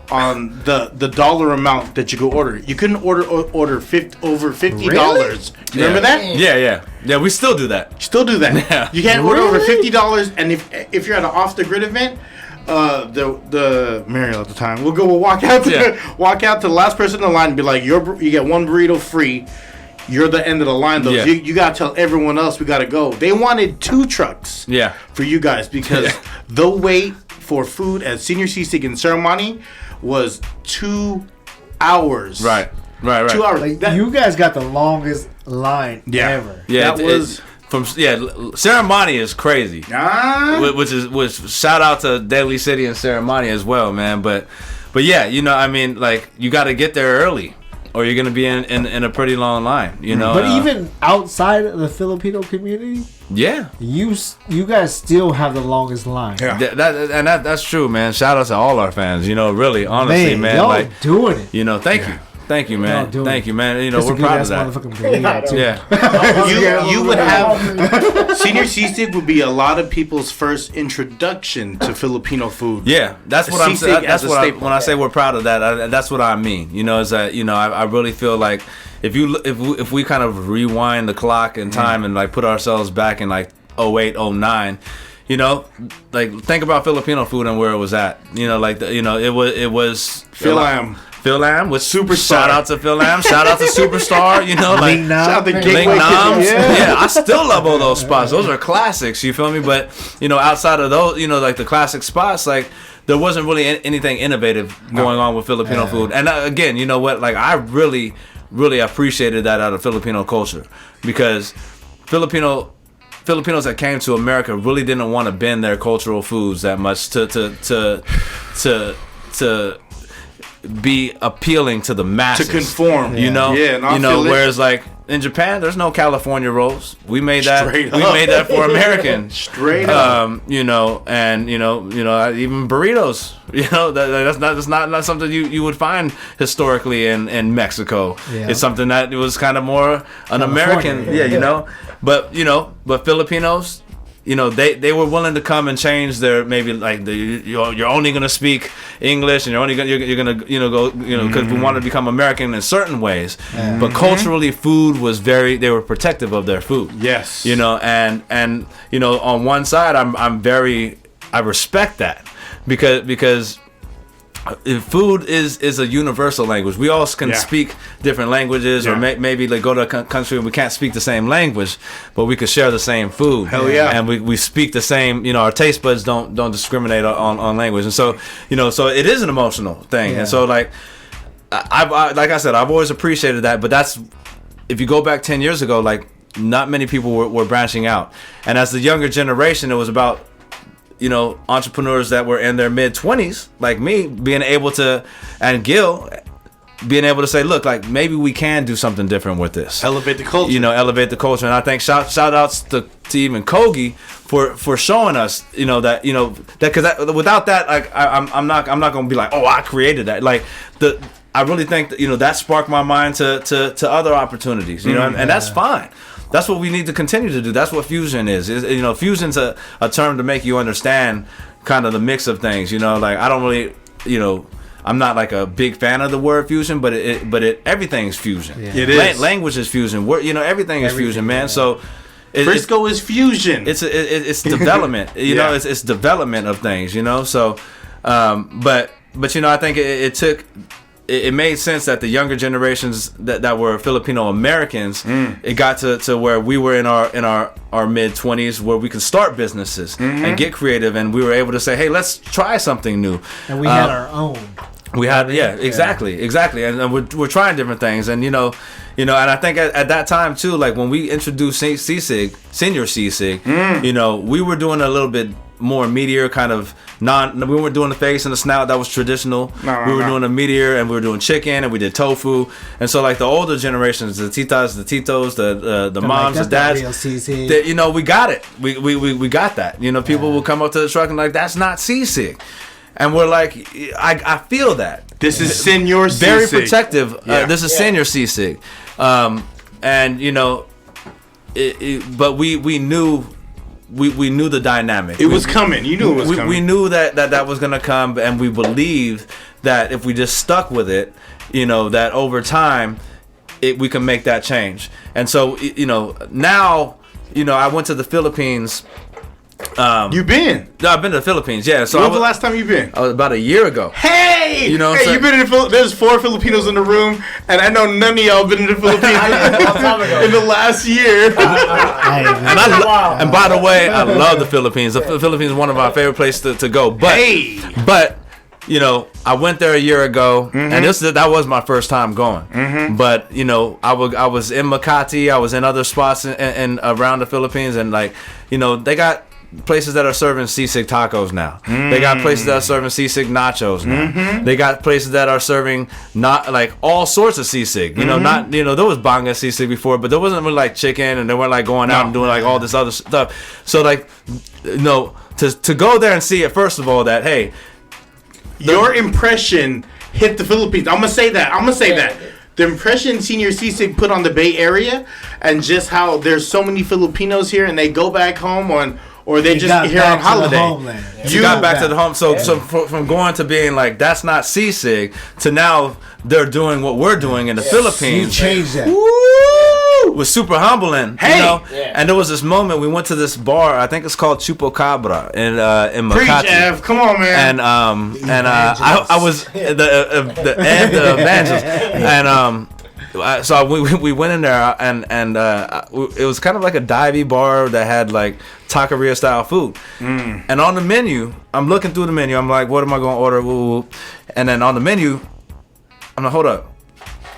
Speaker 1: on the dollar amount that you could order. You couldn't order over $50.
Speaker 2: Really?
Speaker 1: You remember that?
Speaker 3: Yeah. We still do that.
Speaker 1: Still do that. Yeah. You can't order over $50, and if you're at an off the grid event, the Mariel at the time, we'll walk out to the last person in the line and be like, you get one burrito free. You're the end of the line, though. Yeah. You gotta tell everyone else we gotta go. They wanted 2 trucks for you guys because the wait for food at Senior Sisig in Ceremony was 2 hours.
Speaker 3: Right.
Speaker 1: 2 hours.
Speaker 2: Like, you guys got the longest line ever.
Speaker 3: Yeah, Ceremony is crazy. Which shout out to Daly City and Ceremony as well, man. But yeah, I mean, like, you got to get there early, or you're gonna be in a pretty long line,
Speaker 2: But even outside of the Filipino community, you guys still have the longest line.
Speaker 3: Yeah, that's true, man. Shout out to all our fans. Really, honestly, man.
Speaker 2: Y'all
Speaker 3: like
Speaker 2: doing it.
Speaker 3: Thank you, man. Thank you, man. We're proud of that.
Speaker 1: Yeah. You would have Senior Sisig would be a lot of people's first introduction to Filipino food.
Speaker 3: Yeah, that's what I'm saying. That's what when I say we're proud of that. That's what I mean. Is that I really feel like if we kind of rewind the clock in time and like put ourselves back in like 08, 09. Like think about Filipino food and where it was at. It was
Speaker 1: Phil Lam.
Speaker 3: Phil Lam with Superstar. Shout out to Phil Lam. Shout out to Superstar.
Speaker 2: Ling Nam.
Speaker 1: Shout out to
Speaker 3: Ling Nams. Yeah, I still love all those spots. Those are classics. You feel me? But outside of those, like the classic spots, like there wasn't really anything innovative going on with Filipino food. And again, you know what? Like I really, really appreciated that out of Filipino culture because Filipinos that came to America really didn't want to bend their cultural foods that much to be appealing to the masses,
Speaker 1: to conform,
Speaker 3: whereas like in Japan there's no California rolls. We made that for American
Speaker 1: straight up,
Speaker 3: and even burritos, that's not something you would find historically in Mexico. It's something that it was kind of more an American, but Filipinos, they were willing to come and change their maybe like you're only gonna speak English and you're gonna go because we want to become American in certain ways, but culturally food was they were protective of their food.
Speaker 1: Yes,
Speaker 3: and on one side I respect that because food is a universal language. We all can speak different languages, or maybe like go to a country and we can't speak the same language, but we could share the same food.
Speaker 1: Hell yeah!
Speaker 3: And we speak the same. Our taste buds don't discriminate on language, and so so it is an emotional thing. And so like I said, I've always appreciated that. But that's if you go back 10 years ago, like not many people were branching out, and as the younger generation, it was about entrepreneurs that were in their mid-20s, like me, being able to, and Gil, being able to say, look, like maybe we can do something different with this.
Speaker 1: Elevate the culture.
Speaker 3: Elevate the culture. And I think shout outs to even Kogi for showing us, that because without that, like I'm not gonna be like, oh, I created that. Like I really think that that sparked my mind to other opportunities. And that's fine. That's what we need to continue to do. That's what fusion is. Fusion's a term to make you understand kind of the mix of things. Like I don't really, I'm not like a big fan of the word fusion, but everything's fusion.
Speaker 1: Yeah. It is.
Speaker 3: Language is fusion. Everything is fusion, man. Yeah. So
Speaker 1: Frisco is fusion.
Speaker 3: It's development. It's development of things. So, but I think it it made sense that the younger generations that were Filipino Americans, it got to where we were in our mid 20s where we could start businesses and get creative, and we were able to say, hey, let's try something new.
Speaker 2: And we had our own.
Speaker 3: We had, exactly, and we're trying different things, and and I think at that time too, like when we introduced Sisig, Señor Sisig, we were doing a little bit more meteor kind of we weren't doing the face and the snout that was traditional. We were doing a meteor, and we were doing chicken, and we did tofu, and so like the older generations, the titas, the titos, the moms, the dads, we got it. We got that. People will come up to the truck and like, that's not Sisig. And we're like, I feel that.
Speaker 1: This is Señor Sisig.
Speaker 3: Very protective. This is Señor Sisig. And, but we knew the dynamic.
Speaker 1: It was coming. You knew it was coming.
Speaker 3: We knew that was going to come, and we believed that if we just stuck with it, that over time, we can make that change. And so, now, I went to the Philippines.
Speaker 1: You been?
Speaker 3: No, I've been to the Philippines. Yeah. So
Speaker 1: when was the last time you been?
Speaker 3: I was about a year ago.
Speaker 1: Hey, you've been in the There's 4 Filipinos in the room, and I know none of y'all been in the Philippines in the last year.
Speaker 3: And by the way, I love the Philippines. The Philippines is one of my favorite places to go. But I went there a year ago, and that was my first time going. But I was in Makati, I was in other spots and around the Philippines, and they got places that are serving sisig tacos now. They got places that are serving sisig nachos now. They got places that are serving not like all sorts of sisig. Not there was banga sisig before, but there wasn't really like chicken, and they weren't like going out and doing like all this other stuff. So like to go there and see it, first of all, that hey,
Speaker 1: your impression hit the Philippines. I'm gonna say that. The impression Señor Sisig put on the Bay Area, and just how there's so many Filipinos here, and they go back home or they just here on holiday.
Speaker 3: You got back to the home. So from going to being like, that's not Sisig, to now they're doing what we're doing in the Philippines.
Speaker 2: You changed that.
Speaker 3: Woo! Was super humbling.
Speaker 1: Hey!
Speaker 3: And there was this moment we went to this bar. I think it's called Chupacabra in Makati.
Speaker 1: Preach, Ev. Come on, man.
Speaker 3: I was the evangelist, and so we went in there, and it was kind of like a divey bar that had like taqueria style food. And on the menu, I'm looking through the menu. I'm like, what am I going to order? Woo. And then on the menu, I'm like, hold up.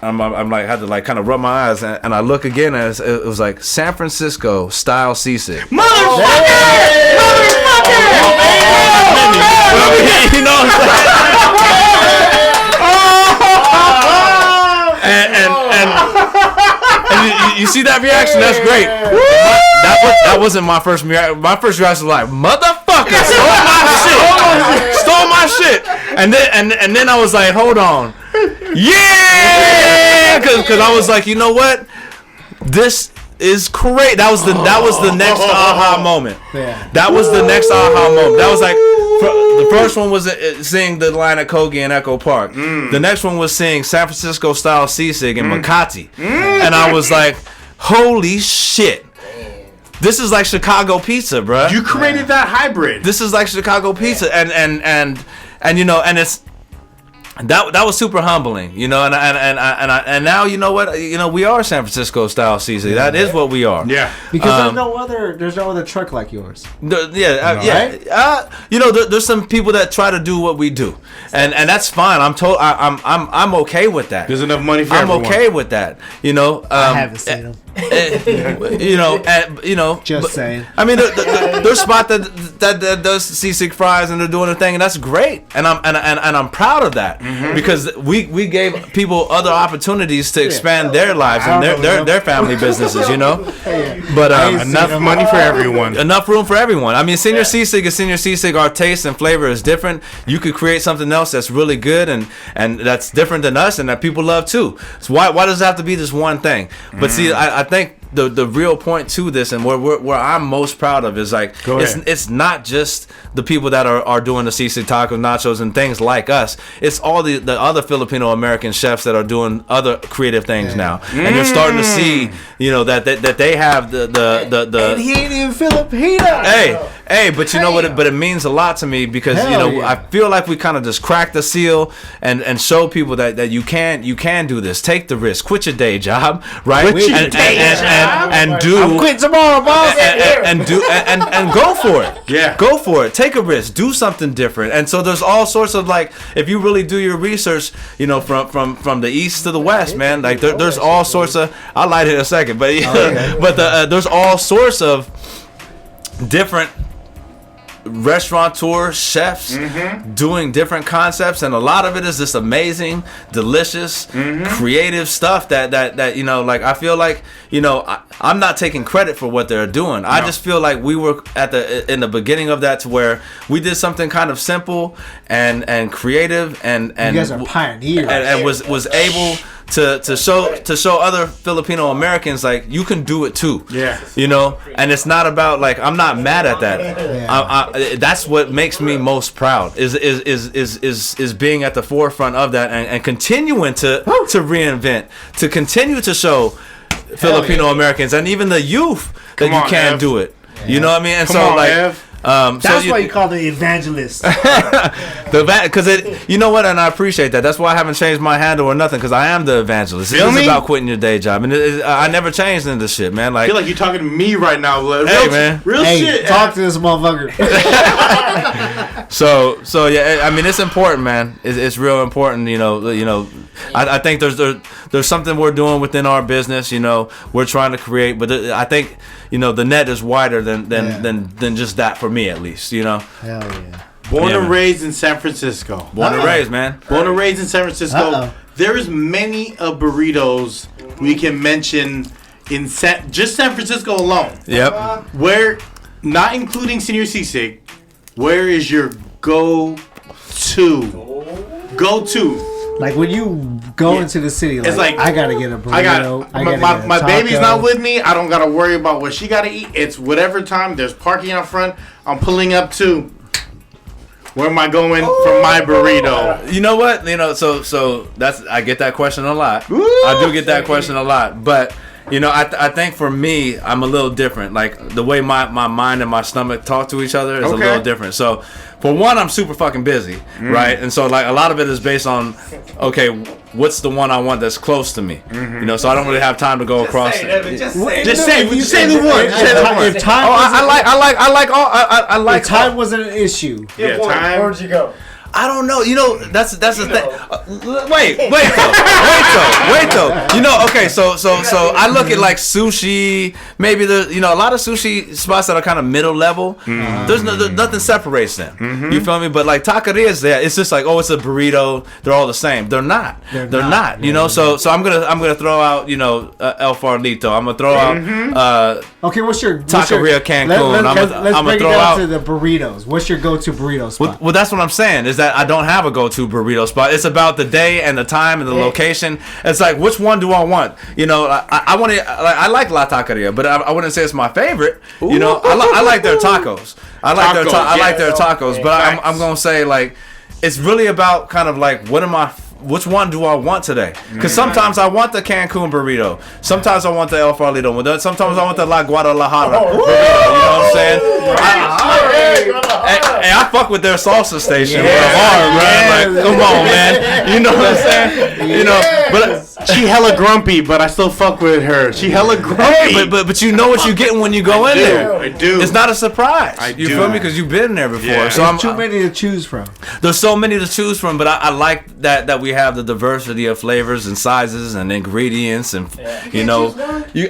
Speaker 3: I'm like, had to like kind of rub my eyes, and I look again, and it was like San Francisco style sisig.
Speaker 1: Motherfucker!
Speaker 3: You know what I'm saying? And you see that reaction? That's great. That wasn't my first reaction. My first reaction was like, motherfucker, stole my shit. And then I was like, hold on. Yeah, because I was like, you know what? This is great. That was the next aha moment.
Speaker 2: Yeah.
Speaker 3: That was the next aha moment. That was like the first one was seeing the line at Kogi in Echo Park. The next one was seeing San Francisco style sisig in Makati, and I was like, holy shit. This is like Chicago pizza, bro.
Speaker 1: You created that hybrid.
Speaker 3: This is like Chicago pizza, and it's that was super humbling, and now you know what, we are San Francisco style sisig. That is what we are.
Speaker 1: Yeah,
Speaker 2: because there's no other truck like yours.
Speaker 3: There's some people that try to do what we do, and that's fine. I'm okay with that.
Speaker 1: There's enough money for everyone.
Speaker 3: I'm okay with that.
Speaker 2: I haven't seen them.
Speaker 3: Just
Speaker 2: saying.
Speaker 3: I mean, there's spot that does sisig fries, and they're doing their thing, and that's great, and I'm proud of that, because we gave people other opportunities to expand their lives and their family businesses, But
Speaker 1: enough money for everyone,
Speaker 3: enough room for everyone. I mean, Señor Sisig is Señor Sisig. Our taste and flavor is different. You could create something else that's really good and that's different than us, and that people love too. So why does it have to be this one thing? But see, I think the real point to this, and where I'm most proud of is like it's not just the people that are doing the Sisig tacos, nachos, and things like us. It's all the other Filipino American chefs that are doing other creative things now, and you're starting to see, you know, that they have the
Speaker 2: and he ain't even Filipino.
Speaker 3: Hey, but you know what? But it means a lot to me because I feel like we kind of just cracked the seal and show people that you can do this. Take the risk. Quit your day job, right? And do.
Speaker 2: I'm quitting tomorrow, boss.
Speaker 3: And go for it.
Speaker 1: Yeah,
Speaker 3: go for it. Take a risk. Do something different. And so there's all sorts of, like, if you really do your research, you know, from the east to the west, man. Like there's all sorts of. I'll light it in a second, but there's all sorts of different restaurateurs, chefs doing different concepts, and a lot of it is just amazing, delicious, creative stuff that you know, like, I feel like, you know, I'm not taking credit for what they're doing. I just feel like we were in the beginning of that, to where we did something kind of simple and creative and
Speaker 2: you guys are pioneers
Speaker 3: and was able to show other Filipino Americans, like, you can do it too.
Speaker 1: Yeah.
Speaker 3: You know, and it's not about, like, I'm not mad at that. That's what makes me most proud is being at the forefront of that and continuing to reinvent, to continue to show Filipino Americans and even the youth that you can do it. You know what I mean? And
Speaker 2: that's why you call the evangelist.
Speaker 3: Because you know what, and I appreciate that. That's why I haven't changed my handle or nothing, because I am the evangelist. It's about quitting your day job, and I nenever changed into shit, man. Like,
Speaker 1: I feel like you're talking to me right now. Real shit.
Speaker 2: Talk to this motherfucker.
Speaker 3: So yeah, I mean, it's important, man. It's real important. You know. I think there's something we're doing within our business. You know, we're trying to create, but I think, you know, the net is wider than just that, for me at least. You know.
Speaker 2: Hell yeah.
Speaker 1: Born and raised in San Francisco.
Speaker 3: Born and raised, man.
Speaker 1: Born and raised in San Francisco. There is many burritos we can mention in just San Francisco alone.
Speaker 3: Yep.
Speaker 1: Where, not including Señor Sisig, where is your go-to?
Speaker 2: Like, when you go into the city, like,
Speaker 1: it's like,
Speaker 2: I gotta get a burrito.
Speaker 1: My baby's not with me. I don't gotta worry about what she gotta eat. It's whatever time there's parking out front, I'm pulling up to. Where am I going for my burrito?
Speaker 3: You know what? You know, so I get that question a lot. I do get that question a lot, but, you know, I think for me, I'm a little different. Like, the way my mind and my stomach talk to each other is a little different. So, for one, I'm super fucking busy, right? And so, like, a lot of it is based on, okay, what's the one I want that's close to me? You know, so I don't really have time to go across it.
Speaker 1: Just say the one.
Speaker 2: If time
Speaker 3: I like
Speaker 2: time wasn't an issue.
Speaker 1: Yeah, time.
Speaker 2: Where'd you go?
Speaker 3: I don't know. You know, that's the thing. Wait though. You know, okay. So I look at, like, sushi. Maybe there's, you know, a lot of sushi spots that are kind of middle level. There's nothing separates them. You feel me? But, like, taquerias, there, it's just like, oh, it's a burrito. They're all the same. They're not. They're not. You know. So I'm gonna throw out, you know, El Farlito. I'm gonna throw out.
Speaker 2: Okay, what's your
Speaker 3: Taqueria Cancun?
Speaker 2: Let's break it down to the burritos. What's your go-to burrito spot?
Speaker 3: Well, that's what I'm saying. Is that I don't have a go-to burrito spot. It's about the day and the time and the location. It's like, which one do I want? You know, I want to. I like La Taqueria, but I wouldn't say it's my favorite. You know, I like their tacos. I like their tacos. But I'm gonna say, like, it's really about kind of like, which one do I want today? Because sometimes I want the Cancun burrito. Sometimes I want the El Farlito. Sometimes I want the La Guadalajara burrito. You know what I'm saying? Hey, I fuck with their salsa station hard, man. Like, come on, man. You know what I'm saying? You know, but
Speaker 1: she hella grumpy, but I still fuck with her. She hella grumpy.
Speaker 3: Hey, but you know what you're getting when you go in there.
Speaker 1: I do.
Speaker 3: It's not a surprise. You feel me? Because you've been there before.
Speaker 1: Yeah.
Speaker 3: So
Speaker 2: There's too many to choose from.
Speaker 3: There's so many to choose from, but I like that we have the diversity of flavors and sizes and ingredients, and you know,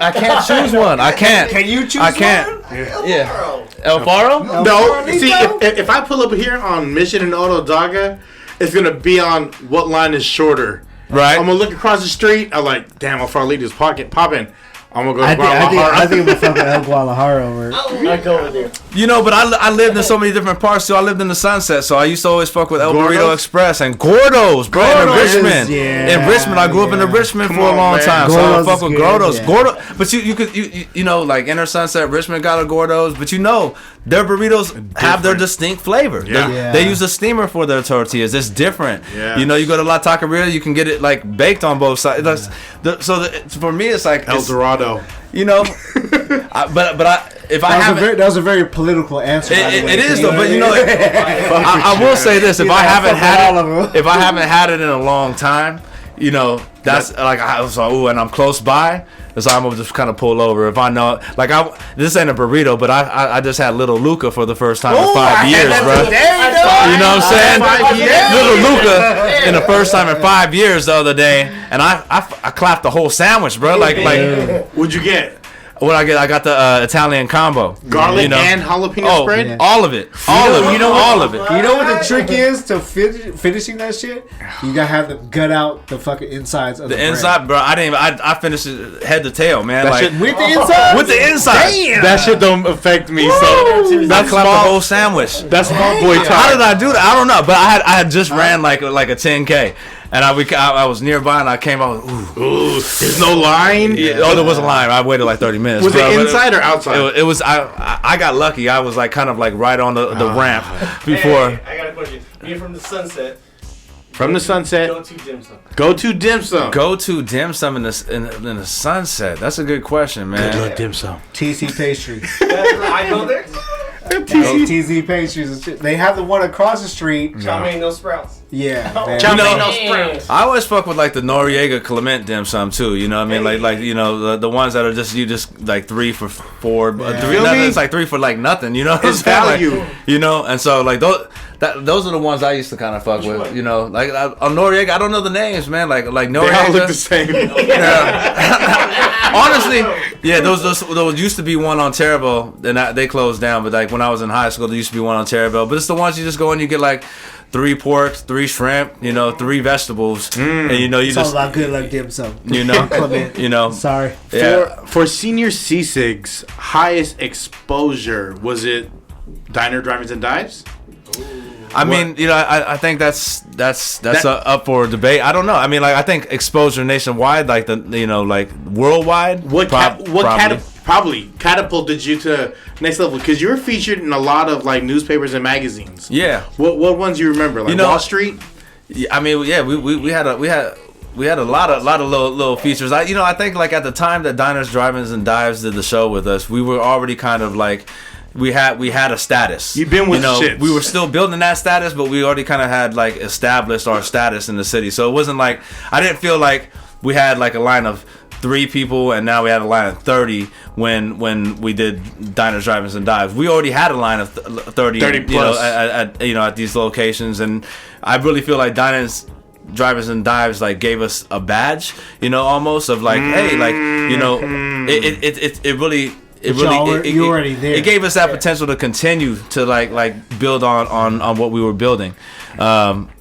Speaker 3: I can't choose one. I can't.
Speaker 2: Can you choose?
Speaker 3: I can't.
Speaker 2: One?
Speaker 3: Yeah. El Faro?
Speaker 1: No. See, if I pull up here on Mission and Otodaga, it's gonna be on what line is shorter.
Speaker 3: Right.
Speaker 1: I'm gonna look across the street. I'm like, damn, El Farlito's popping. I'm gonna go to
Speaker 2: I think I'm gonna fuck with El Guadalajara over.
Speaker 4: I go with you.
Speaker 3: You know, but I lived in so many different parts too. I lived in the Sunset, so I used to always fuck with El Burrito Express and Gordo's, bro. In Richmond. In Richmond, I grew up in the Richmond for a long time, so I fuck with Gordo's. Gordo, but you know, like Inner Sunset, Richmond got a Gordo's, but you know, their burritos have their distinct flavor. They use a steamer for their tortillas. It's different. You know, you go to La Taqueria, you can get it like baked on both sides. For me, it's like
Speaker 1: El Dorado.
Speaker 3: You know, that
Speaker 2: was a very political answer.
Speaker 3: It is though, but you know, I will say this: if I haven't had it in a long time, you know, that's like I was like, ooh, and I'm close by. So I'm gonna just kind of pull over if I know. Like this ain't a burrito, but I just had Little Luca for the first time in 5 years, bro. You know what I'm saying? Little Luca in the first time in 5 years the other day, and I clapped the whole sandwich, bro. Like
Speaker 1: what'd you get?
Speaker 3: What I get? I got the Italian combo,
Speaker 1: garlic and jalapeno spread.
Speaker 3: Yeah. All of it. All of it. You know
Speaker 2: what the trick is to finishing that shit? You gotta have them gut out the fucking insides of the bread.
Speaker 3: Inside, bro. I finished it head to tail, man.
Speaker 2: With the inside.
Speaker 3: With the inside.
Speaker 2: Damn.
Speaker 4: That shit don't affect me. So
Speaker 3: I clapped the whole sandwich.
Speaker 4: That's small boy time.
Speaker 3: How did I do that? I don't know, but I had just ran like a 10K. And I was nearby, and I came out.
Speaker 1: Ooh, there's no line.
Speaker 3: Yeah, there was a line. I waited like 30 minutes.
Speaker 1: Was it inside or outside?
Speaker 3: It was. I got lucky. I was like kind of like right on the ramp before.
Speaker 5: Hey, I got a question. Being from the Sunset.
Speaker 1: From the Sunset.
Speaker 5: Go to dim sum.
Speaker 1: Go to dim sum.
Speaker 3: Go to dim sum in the Sunset. That's a good question, man.
Speaker 1: Go to dim sum.
Speaker 2: TC Pastry.
Speaker 5: I go there.
Speaker 2: TZ Pastries and shit. They have the one across the street.
Speaker 5: Chow mein, no sprouts.
Speaker 2: Yeah.
Speaker 1: Chow mein, no sprouts.
Speaker 3: I always fuck with like the Noriega Clement dim sum too. You know what I mean? Like you know the ones that are just like 3 for $4. It's like 3 for like nothing. You know,
Speaker 1: it's value.
Speaker 3: You know, and so like those are the ones I used to kind of fuck with. You know, like on Noriega, I don't know the names, man. Like Noriega.
Speaker 1: They all look the same.
Speaker 3: Honestly, yeah, those used to be one on Terrebonne, and they closed down. But like when I was in high school, there used to be one on Terrebonne. But it's the ones you just go and you get like 3 pork, 3 shrimp, 3 vegetables, and
Speaker 2: it's all about good luck dim sum. Sorry.
Speaker 3: Yeah.
Speaker 1: For Senior Sisig's highest exposure, was it Diner, Drive-Ins, and Dives?
Speaker 3: I mean, I think that's up for debate. I don't know. I mean, like I think exposure nationwide, like like worldwide.
Speaker 1: Probably catapulted you to next level because you were featured in a lot of like newspapers and magazines.
Speaker 3: Yeah.
Speaker 1: What ones you remember? Like Wall Street.
Speaker 3: I mean, yeah, we had a lot of little features. I think like at the time that Diners, Drive-Ins, and Dives did the show with us, we were already kind of like. We had a status.
Speaker 1: You've been with shit.
Speaker 3: We were still building that status, but we already kind of had like established our status in the city. So it wasn't like I didn't feel like we had like a line of 3 people and now we had a line of 30 when we did Diners, Drive-Ins, and Dives. We already had a line of 30
Speaker 1: plus.
Speaker 3: At these locations, and I really feel like Diners, Drive-Ins, and Dives like gave us a badge, almost of like, hey, like it really. You already there. It gave us that potential to continue to like build on what we were building.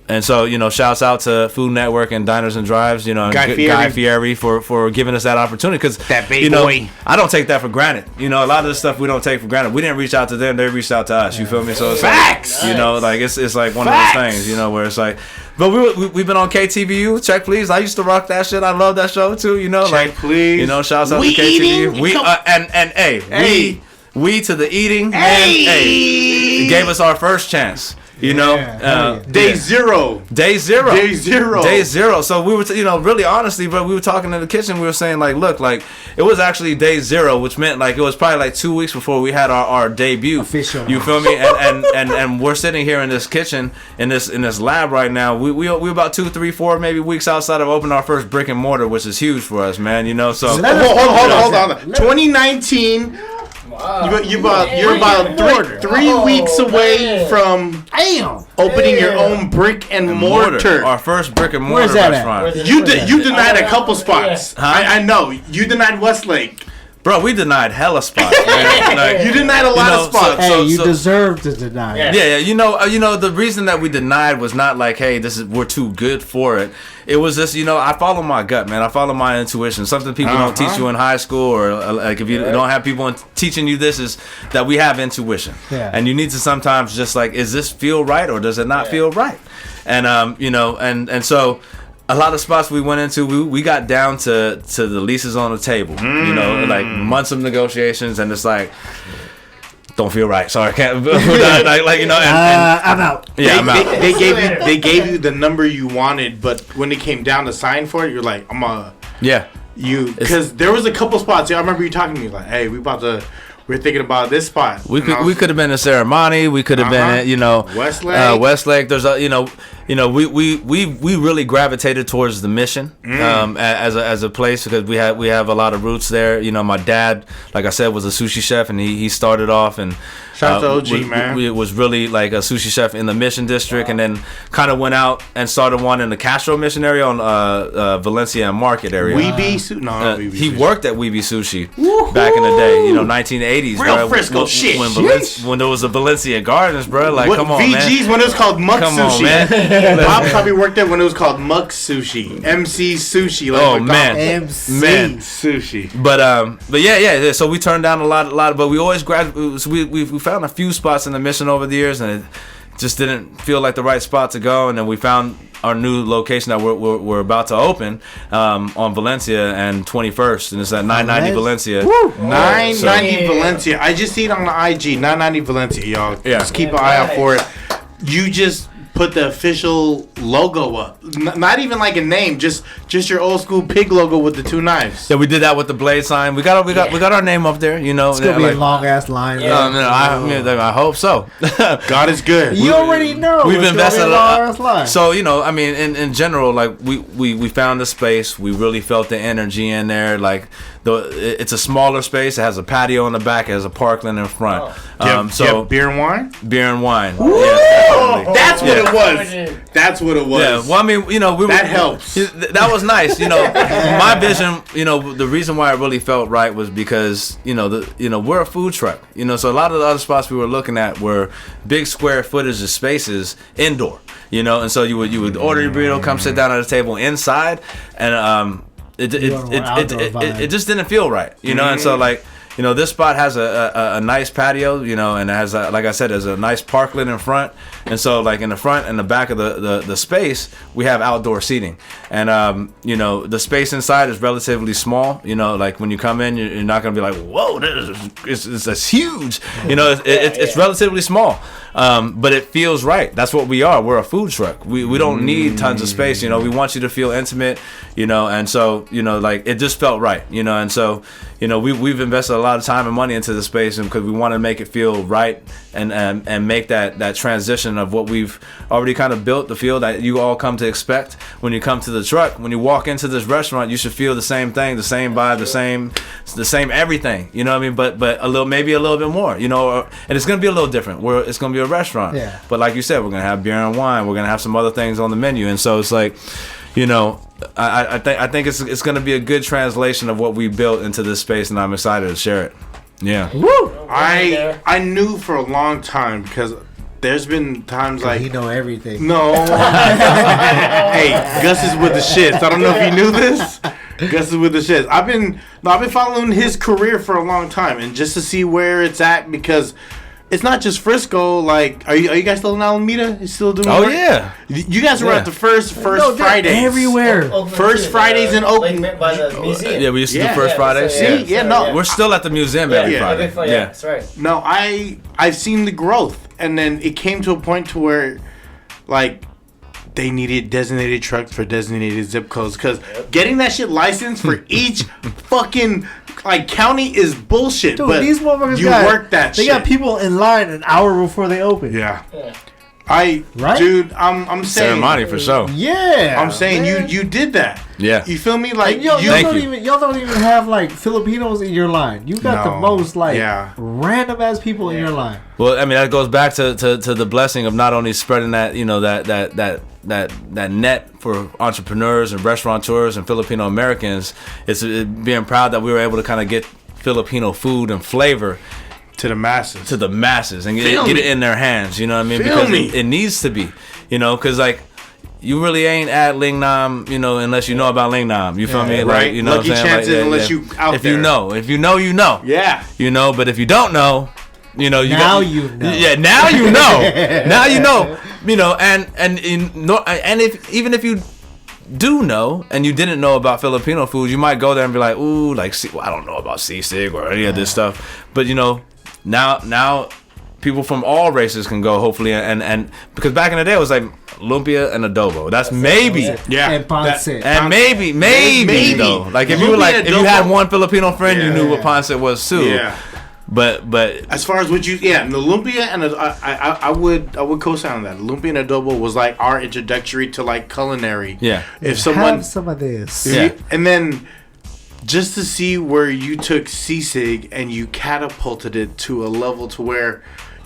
Speaker 3: And so, shouts out to Food Network and Diners and Drives, Guy Fieri for giving us that opportunity. Because,
Speaker 1: that big boy.
Speaker 3: I don't take that for granted. A lot of this stuff we don't take for granted. We didn't reach out to them. They reached out to us. You feel me? So it's
Speaker 1: facts.
Speaker 3: Like, it's like one of those things, where it's like, but we've been on KTVU. Check Please. I used to rock that shit. I love that show too.
Speaker 1: Check Please.
Speaker 3: Shouts out to KTVU. We to the eating.
Speaker 1: Hey.
Speaker 3: And it gave us our first chance.
Speaker 1: Day zero.
Speaker 3: So we were, really honestly, but we were talking in the kitchen. We were saying like, look, like it was actually day 0, which meant like it was probably like 2 weeks before we had our debut.
Speaker 2: Official.
Speaker 3: You feel me? And we're sitting here in this kitchen in this lab right now. We about 2, 3, 4 maybe weeks outside of opening our first brick and mortar, which is huge for us, man. So
Speaker 1: hold on. 2019. You're about 3 weeks away from opening your own brick and mortar.
Speaker 3: Our first brick and mortar restaurant.
Speaker 1: You denied a couple spots. I know. You denied Westlake.
Speaker 3: Bro, we denied hella spots, man. Like,
Speaker 1: You denied a lot of spots.
Speaker 2: Hey, you deserve to deny it.
Speaker 3: Yeah, you know, the reason that we denied was not like, hey, we're too good for it. It was just, I follow my gut, man. I follow my intuition. Something people don't teach you in high school, or like if you don't have people teaching you this, is that we have intuition.
Speaker 2: Yeah.
Speaker 3: And you need to sometimes just like, is this feel right or does it not feel right? And and so a lot of spots we went into, we got down to the leases on the table. Like months of negotiations, and it's like, don't feel right. Sorry, I can't.
Speaker 2: I'm out.
Speaker 3: Yeah, I'm out.
Speaker 1: They gave you the number you wanted, but when it came down to sign for it, you're like, because there was a couple spots. I remember you talking to me like, hey, we're thinking about this spot.
Speaker 3: We could have been in Ceremony. We could have been,
Speaker 1: Westlake.
Speaker 3: Westlake. There's we really gravitated towards the Mission as a place, because we have a lot of roots there. My dad, like I said, was a sushi chef, and he started off, and
Speaker 1: shout out to OG, man.
Speaker 3: We was really like a sushi chef in the Mission District, and then kind of went out and started one in the Castro Mission area on Valencia and Market area. He worked at Weeby Sushi back in the day, 1980s.
Speaker 1: Real
Speaker 3: bro.
Speaker 1: Frisco shit.
Speaker 3: When there was a Valencia Gardens, bro. Like, come on, man.
Speaker 1: VG's when it was called Muck
Speaker 3: Come
Speaker 1: Sushi.
Speaker 3: on, man.
Speaker 1: Bob probably worked there when it was called Muck Sushi. MC Sushi. Like
Speaker 3: man.
Speaker 1: Sushi.
Speaker 3: But yeah. So we turned down a lot. But we always we found a few spots in the Mission over the years, and it just didn't feel like the right spot to go. And then we found our new location that we're about to open on Valencia and 21st, and it's at 990 Valencia.
Speaker 1: Woo! 990 Valencia. I just see it on the IG. 990 Valencia, y'all. Yeah. Just keep an eye out for it. You just put the official logo up. Not even like a name, just your old school pig logo with the two knives.
Speaker 3: Yeah, we did that with the blade sign. We got our name up there.
Speaker 2: It's gonna be a long ass line.
Speaker 3: I hope so.
Speaker 1: God is good.
Speaker 2: You already know.
Speaker 3: We've invested
Speaker 2: a long ass line.
Speaker 3: So in general, like we found the space. We really felt the energy in there. Like it's a smaller space. It has a patio in the back. It has a parkland in front.
Speaker 1: So beer and wine.
Speaker 3: Beer and wine.
Speaker 1: That's what it was. That's what it was.
Speaker 3: Yeah. Well, I mean,
Speaker 1: that helps.
Speaker 3: That was nice. My vision. The reason why it really felt right was because we're a food truck. So a lot of the other spots we were looking at were big square footage of spaces indoor. And so you would order your burrito, come sit down at a table inside, and it just didn't feel right. And so like. This spot has a nice patio, and it has, like I said, there's a nice parkland in front. And so, like, in the front and the back of the space, we have outdoor seating. And, the space inside is relatively small. Like, when you come in, you're not going to be like, whoa, it's huge. It's relatively small. But it feels right. That's what we are. We're a food truck. We don't need tons of space. We want you to feel intimate, and so, like, it just felt right, and so, we've invested a lot of time and money into the space, and because we want to make it feel right and make that transition of what we've already kind of built, the feel that you all come to expect when you come to the truck. When you walk into this restaurant, you should feel the same thing, the same vibe, the same everything. You know what I mean? But maybe a little bit more. And it's gonna be a little different. It's gonna be a restaurant.
Speaker 2: Yeah.
Speaker 3: But like you said, we're gonna have beer and wine. We're gonna have some other things on the menu, and so it's like, I think it's gonna be a good translation of what we built into this space, and I'm excited to share it. Yeah.
Speaker 1: Woo! I knew for a long time, because there's been times like
Speaker 2: he know everything.
Speaker 1: No. Hey, Gus is with the shits. I don't know if you knew this. Gus is with the shits. I've been following his career for a long time, and just to see where it's at, because it's not just Frisco. Like, are you guys still in Alameda? You still doing?
Speaker 3: Oh
Speaker 1: work?
Speaker 3: yeah.
Speaker 1: You guys were at the first Fridays.
Speaker 2: Everywhere.
Speaker 1: First Fridays in Oakland.
Speaker 5: Like by the museum.
Speaker 3: Yeah, we used to do first Fridays.
Speaker 1: We're
Speaker 3: still at the museum every Friday.
Speaker 5: Yeah, that's right.
Speaker 1: No, I've seen the growth, and then it came to a point to where, like, they needed designated trucks for designated zip codes, because getting that shit licensed for each fucking county is bullshit.
Speaker 2: Dude,
Speaker 1: but
Speaker 2: these motherfuckers
Speaker 1: work that
Speaker 2: they
Speaker 1: shit.
Speaker 2: got people in line an hour before they open.
Speaker 1: Yeah.
Speaker 2: Right?
Speaker 1: Dude, I'm saying
Speaker 3: Ceremony for sure.
Speaker 2: Yeah.
Speaker 1: I'm saying you did that.
Speaker 3: Yeah.
Speaker 1: You feel me? Like,
Speaker 2: y'all don't even have Filipinos in your line. You got the most random ass people in your line.
Speaker 3: Well, I mean, that goes back to the blessing of not only spreading that that net for entrepreneurs and restaurateurs and Filipino Americans. It's being proud that we were able to kind of get Filipino food and flavor
Speaker 1: to the masses and get it in their hands. You know what I mean? Because it needs to be. You know, because like. You really ain't at Ling Nam, you know, unless you know about Ling Nam. You feel me? Right.
Speaker 3: Like, you know
Speaker 1: Lucky
Speaker 3: what I'm saying?
Speaker 1: chances
Speaker 3: Like,
Speaker 1: unless you out
Speaker 3: if
Speaker 1: there.
Speaker 3: you know. If you know, you know.
Speaker 1: Yeah.
Speaker 3: You know, but if you don't know, you know, you
Speaker 2: now
Speaker 3: got,
Speaker 2: you know.
Speaker 3: Yeah, now you know. Now you know. You know, and if even if you do know and you didn't know about Filipino food, you might go there and be like, ooh, like I don't know about Sisig or any of this stuff. But you know, now people from all races can go, hopefully, and because back in the day it was like lumpia and adobo. That's maybe,
Speaker 2: and pancit.
Speaker 3: and maybe though. Like if you were like if you had one Filipino friend, you knew what pancit was too.
Speaker 1: Yeah.
Speaker 3: But
Speaker 1: as far as what you the lumpia and I would co-sign on that. Lumpia and adobo was like our introductory to like culinary.
Speaker 3: Yeah.
Speaker 1: If someone
Speaker 2: have some of this.
Speaker 3: Yeah.
Speaker 1: And then just to see where you took Sisig and you catapulted it to a level to where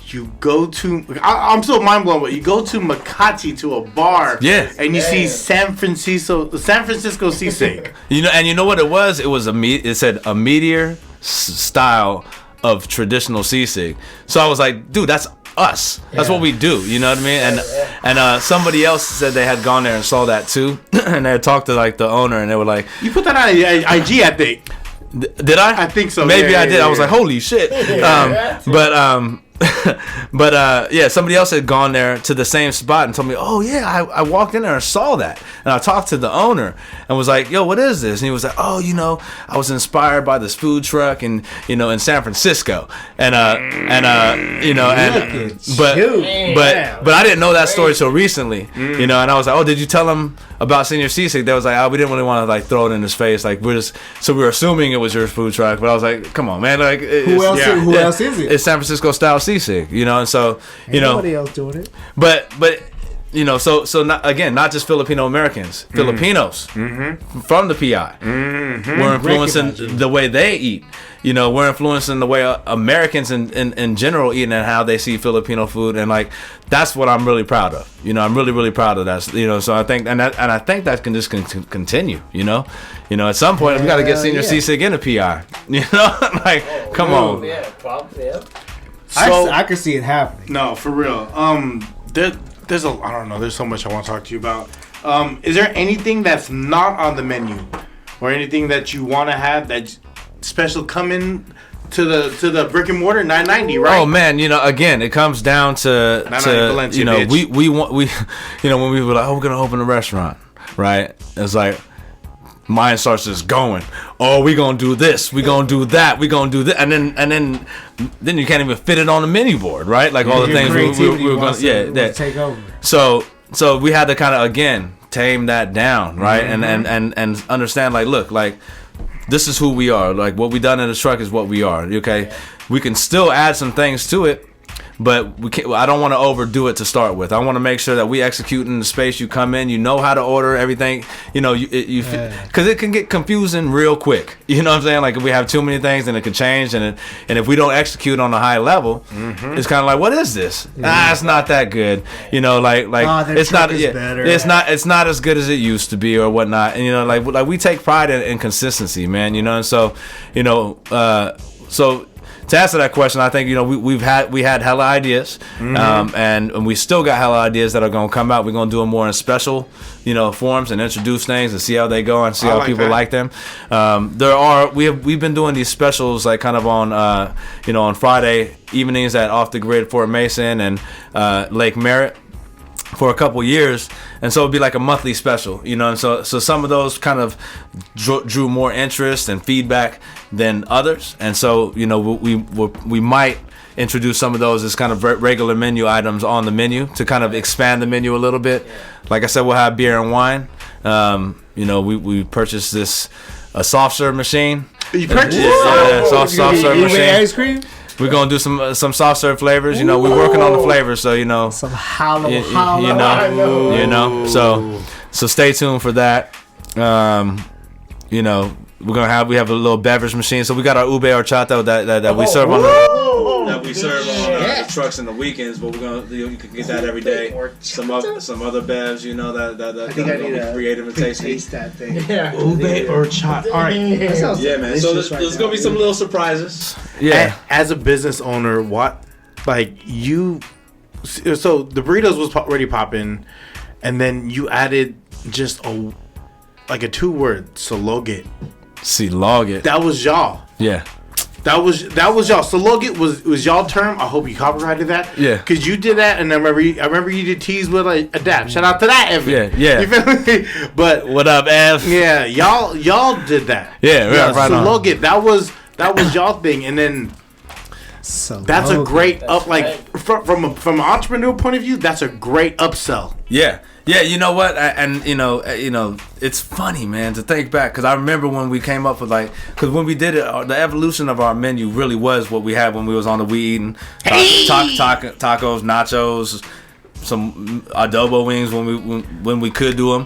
Speaker 1: you go to, I'm so mind blown, but you go to Makati to a bar, and you see San Francisco Sisig.
Speaker 3: You know, and you know what it was? It was it said a meteor style of traditional Sisig. So I was like, dude, that's us. That's what we do. You know what I mean? And somebody else said they had gone there and saw that too, and they had talked to like the owner, and they were like,
Speaker 1: you put that on IG, I think.
Speaker 3: Did I?
Speaker 1: I think so.
Speaker 3: Maybe I did. I was like, holy shit. But somebody else had gone there to the same spot and told me, oh yeah, I walked in there and saw that, and I talked to the owner and was like, yo, what is this? And he was like, oh, you know, I was inspired by this food truck and in San Francisco, but I didn't know that story till recently, you know, and I was like, oh, did you tell him about Señor Sisig? They was like, oh, we didn't really want to like throw it in his face, like we were assuming it was your food truck, but I was like, come on, man, like
Speaker 2: who else is it?
Speaker 3: It's San Francisco style Sisig, you know, and so
Speaker 2: Ain't nobody else doing it.
Speaker 3: But you know, so not just Filipino Americans, Filipinos from the PI. We're influencing the way they eat. You know, we're influencing the way Americans in general eat and how they see Filipino food, and like that's what I'm really proud of. You know, I'm really proud of that. You know, so I think I think that can just continue. You know, at some point we got to get Señor Sisig in the PI. You know, like come on.
Speaker 5: Yeah, probably. Yeah.
Speaker 1: So,
Speaker 2: I can see it happening.
Speaker 1: No, for real. There's I don't know. There's so much I want to talk to you about. Is there anything that's not on the menu, or anything that you want to have that special coming to the brick and mortar 990? Right.
Speaker 3: Oh man, you know, again, it comes down to
Speaker 1: Valencia,
Speaker 3: you know,
Speaker 1: bitch.
Speaker 3: we want you know, when we were like, oh, we're gonna open a restaurant, right? It's like. Mind starts just going. Oh, we gonna do this. We gonna do that. We gonna do this, and then you can't even fit it on the menu board, right? Like all the things we were going to
Speaker 2: take over.
Speaker 3: So we had to kind of again tame that down, right? And understand, like, look, like this is who we are. Like what we done in the truck is what we are. Okay, we can still add some things to it. But we can't. I don't want to overdo it to start with. I want to make sure that we execute in the space you come in. You know how to order everything. You know, because it can get confusing real quick. You know what I'm saying? Like if we have too many things, then it can change. And if we don't execute on a high level, it's kind of like, what is this? It's not that good. You know, like it's not.
Speaker 2: Better.
Speaker 3: It's not as good as it used to be or whatnot. And you know, like we take pride in consistency, man. You know, and so you know, so. To answer that question, I think, you know, we had hella ideas, and we still got hella ideas that are gonna come out. We're gonna do them more in special, you know, forms and introduce things and see how they go and see how people like them. We've been doing these specials like kind of on you know, on Friday evenings at Off the Grid Fort Mason and Lake Merritt for a couple years, and so it'd be like a monthly special, you know, and so some of those kind of drew more interest and feedback than others, and so you know we might introduce some of those as kind of regular menu items on the menu to kind of expand the menu a little bit. Like I said, we'll have beer and wine. You know, we purchased a soft serve machine.
Speaker 1: You purchased
Speaker 3: soft serve machine.
Speaker 2: Ice cream.
Speaker 3: We're gonna do some soft serve flavors. You know, we're working on the flavors, so you know.
Speaker 2: Some hollow.
Speaker 3: You know. So stay tuned for that. You know, we have a little beverage machine. So we got our ube horchata that we serve on we serve on the trucks in the weekends, but we're gonna you can get that every day. Some other bevs, you know that be creative and tasty.
Speaker 2: Taste that thing.
Speaker 1: Yeah. Ube or shot. All right.
Speaker 3: Yeah, man. So there's gonna be some little surprises.
Speaker 1: Yeah. As a business owner, what like you? So the burritos was already popping, and then you added just a 2-word Salogit.
Speaker 3: See, log it.
Speaker 1: That was y'all.
Speaker 3: Yeah.
Speaker 1: That was y'all. Salogit was y'all term. I hope you copyrighted that.
Speaker 3: Yeah.
Speaker 1: Because you did that, and I remember you did tease with a dap. Shout out to that, Evan.
Speaker 3: Yeah.
Speaker 1: You feel me? But
Speaker 3: what up, Ev?
Speaker 1: Yeah, y'all did that.
Speaker 3: Yeah, right on.
Speaker 1: Salogit. That was y'all thing, and then. That's a great from an entrepreneur point of view. That's a great upsell.
Speaker 3: Yeah, you know what, and you know, it's funny, man, to think back because I remember when we came up with because when we did it, the evolution of our menu really was what we had when we was on the weed eating tacos, nachos, some adobo wings when we could do them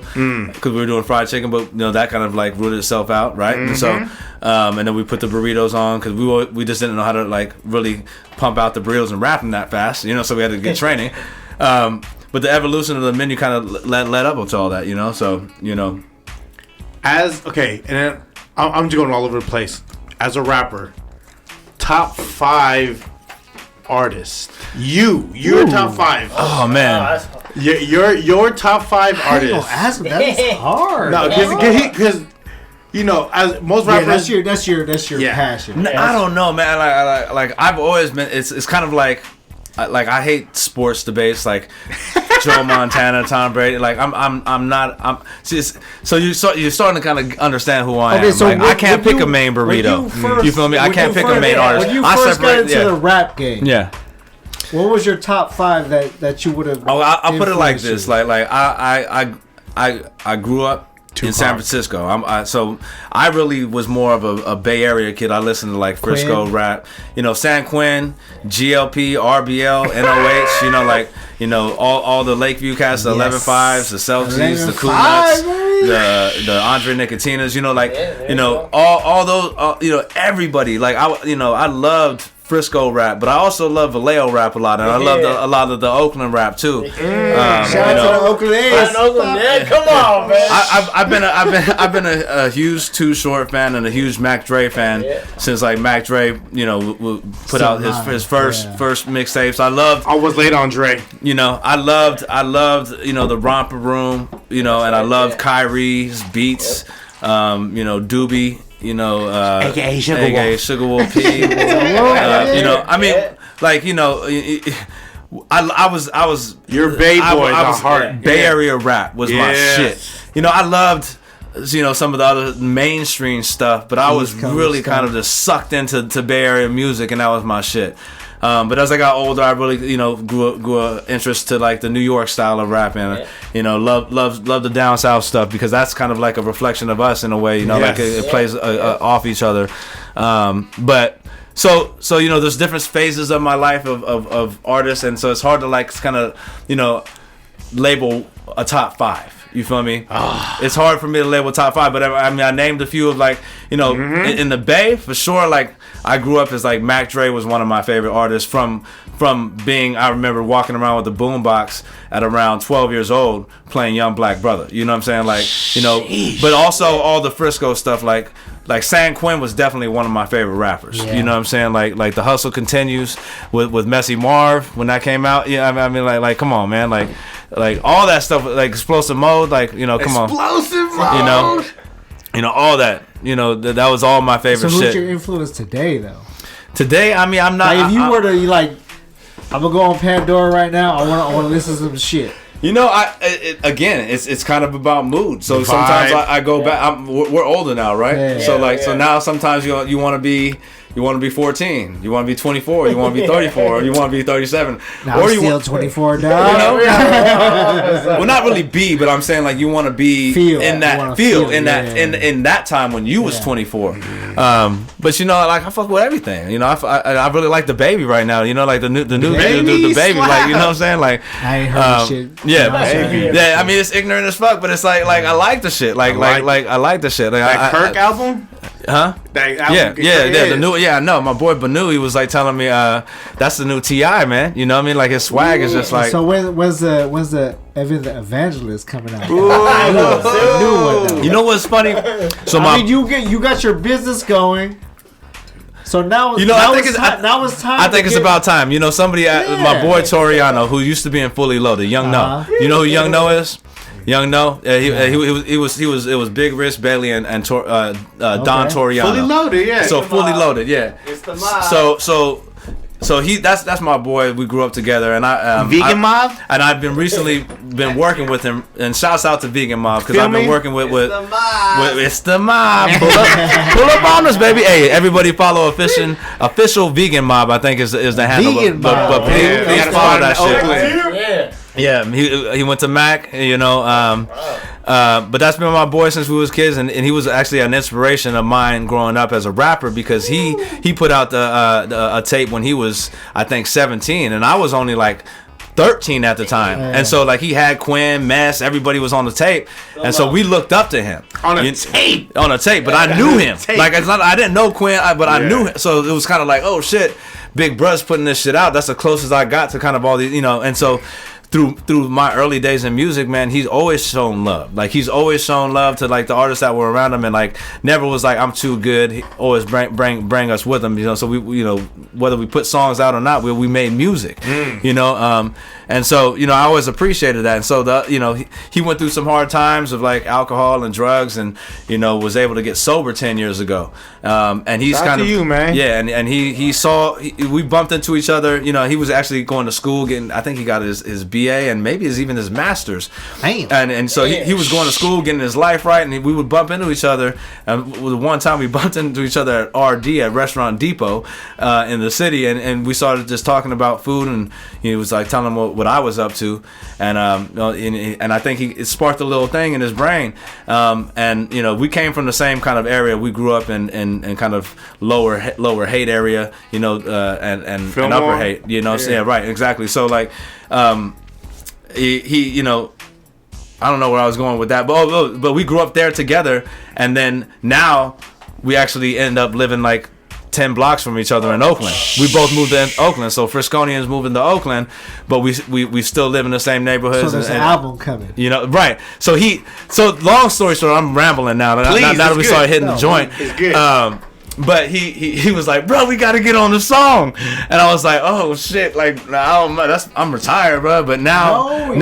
Speaker 3: because we were doing fried chicken, but that kind of rooted itself out, right? And so and then we put the burritos on because we just didn't know how to really pump out the burritos and wrap them that fast, so we had to get training. But the evolution of the menu kind of led up to all that, so
Speaker 1: and then I'm just going all over the place. As a rapper, top 5 artists. Your top 5.
Speaker 3: Oh man,
Speaker 1: your top 5 artists.
Speaker 2: That's hard.
Speaker 1: No, because as most rappers,
Speaker 2: that's your passion.
Speaker 3: No, I don't know, man. Like I've always been. It's kind of like I hate sports debates, like Joe Montana, Tom Brady. Like I'm not. So you're starting to kind of understand who I am.
Speaker 2: So
Speaker 3: I can't pick a main burrito. You feel me? I can't pick a main artist.
Speaker 2: When you first got into the rap game,
Speaker 3: yeah.
Speaker 2: What was your top 5 that you would have?
Speaker 3: Oh, I'll put it like this. Like I grew up in San Francisco. So I really was more of a Bay Area kid. I listened to Frisco rap, San Quinn, GLP, RBL, NOH, all the Lakeview cats, the 11-5s, the Celtics, the Cool Nuts, the Andre Nicotina's, all those, everybody. I loved Frisco rap, but I also love Vallejo rap a lot, and I love a lot of the Oakland rap too.
Speaker 2: Shout out to the Oakland A's.
Speaker 5: Come on, man.
Speaker 3: I've been a huge Too Short fan and a huge Mac Dre fan since Mac Dre, put out his first mixtapes. I was late on Dre. I loved the Romper Room, and I loved Kyrie's beats, Doobie. AKA Sugar Wolf P. I was your Bay boy. Bay Area rap was my shit. I loved some of the other mainstream stuff, but I was really kind of just sucked into Bay Area music, and that was my shit. But as I got older, I really, grew an interest to the New York style of rapping. Love the down south stuff because that's kind of like a reflection of us in a way. It plays off each other. But so there's different phases of my life of artists, and so it's hard to kind of label a top 5. You feel me? It's hard for me to label top 5, but I named a few of in the Bay for sure. I grew up as Mac Dre was one of my favorite artists from being. I remember walking around with a boombox at around 12 years old playing Young Black Brother. You know what I'm saying? But also all the Frisco stuff like San Quinn was definitely one of my favorite rappers. Yeah. You know what I'm saying? Like The Hustle Continues with Messy Marv when that came out. Yeah, I mean come on, man. Like all that stuff, Explosive Mode, come on.
Speaker 1: Explosive Mode.
Speaker 3: All that. That was all my favorite shit.
Speaker 2: So who's your influence today, though?
Speaker 3: Today, I mean, I'm not.
Speaker 2: If you were to I'm gonna go on Pandora right now. I want to listen to some shit.
Speaker 3: It's kind of about mood. So sometimes I go back. We're older now, right?
Speaker 2: Yeah.
Speaker 3: So now sometimes you want to be 14. You want to be 24. You want to be 34. Or you want to be 37.
Speaker 2: Now or you still 24 now.
Speaker 3: Well, not really be, but I'm saying you want to be in that time when you was 24. But I fuck with everything. I really like the baby right now. The new the baby. You know what I'm saying?
Speaker 2: I ain't heard shit.
Speaker 3: Yeah. I mean, it's ignorant as fuck, but it's I like the shit. I like the shit.
Speaker 1: That Kirk album.
Speaker 3: Huh? The new, I know. My boy Banu, he was like telling me, that's the new T.I., man. You know what I mean? Like his swag is just like.
Speaker 2: So when's the Evan the Evangelist coming out?
Speaker 3: You know what's funny? So
Speaker 2: you got your business going. So now,
Speaker 3: I think it's
Speaker 2: time.
Speaker 3: I think it's about time. You know, somebody, my boy Toriano, who used to be in Fully Loaded, Young No. You know who Young No is? Young No, it was Big Rich Bailey and Don Toriano.
Speaker 1: Fully Loaded, yeah.
Speaker 3: So Fully Loaded, yeah.
Speaker 5: It's the mob.
Speaker 3: So that's my boy. We grew up together, and
Speaker 1: Vegan Mob,
Speaker 3: and I've been recently working with him. And shouts out to Vegan Mob because I've been working with it's the mob. Pull up on us, baby. Hey, everybody follow official Vegan Mob. I think is the handle.
Speaker 2: Vegan
Speaker 3: but
Speaker 2: Mob.
Speaker 3: please follow that shit.
Speaker 5: Yeah.
Speaker 3: Yeah, he went to Mac, you know, but that's been my boy since we was kids, and he was actually an inspiration of mine growing up as a rapper because he put out a tape when he was, I think, 17, and I was only like 13 at the time, and so like he had Quinn, Mess, everybody was on the tape, and so we looked up to him
Speaker 1: on a tape,
Speaker 3: but I knew him. Like I didn't know Quinn, but I knew him, so it was kind of like, oh shit, Big Bruh's putting this shit out. That's the closest I got to kind of all these, you know, and so. Through my early days in music, man, he's always shown love. Like he's always shown love to like the artists that were around him, and like never was like I'm too good. He always bring us with him, you know. So we you know, whether we put songs out or not, we made music, you know. And so you know, I always appreciated that. And so he went through some hard times of like alcohol and drugs, and you know was able to get sober 10 years ago. And he's kind of
Speaker 1: you, man.
Speaker 3: Yeah, and we bumped into each other. You know, he was actually going to school getting. I think he got his BA and maybe even his master's.
Speaker 2: Damn.
Speaker 3: And so he was going to school, getting his life right, and we would bump into each other. And the one time we bumped into each other at RD at Restaurant Depot in the city, and we started just talking about food, and he was like telling him what I was up to, and I think it sparked a little thing in his brain. And you know, we came from the same kind of area. We grew up in kind of lower hate area, you know, and upper hate, you know. So, yeah, right, exactly. So like. He you know, I don't know where I was going with that, but we grew up there together, and then now we actually end up living like 10 blocks from each other in Oakland. We both moved to Oakland, so Frisconians moving to Oakland, but we still live in the same neighborhoods.
Speaker 2: So there's an album coming.
Speaker 3: You know, right? So long story short, I'm rambling now. Now that we started hitting the joint.
Speaker 1: It's good.
Speaker 3: But he was like, bro, we got to get on the song, and I was like, oh shit, like I don't know, I'm retired, bro. But now I'm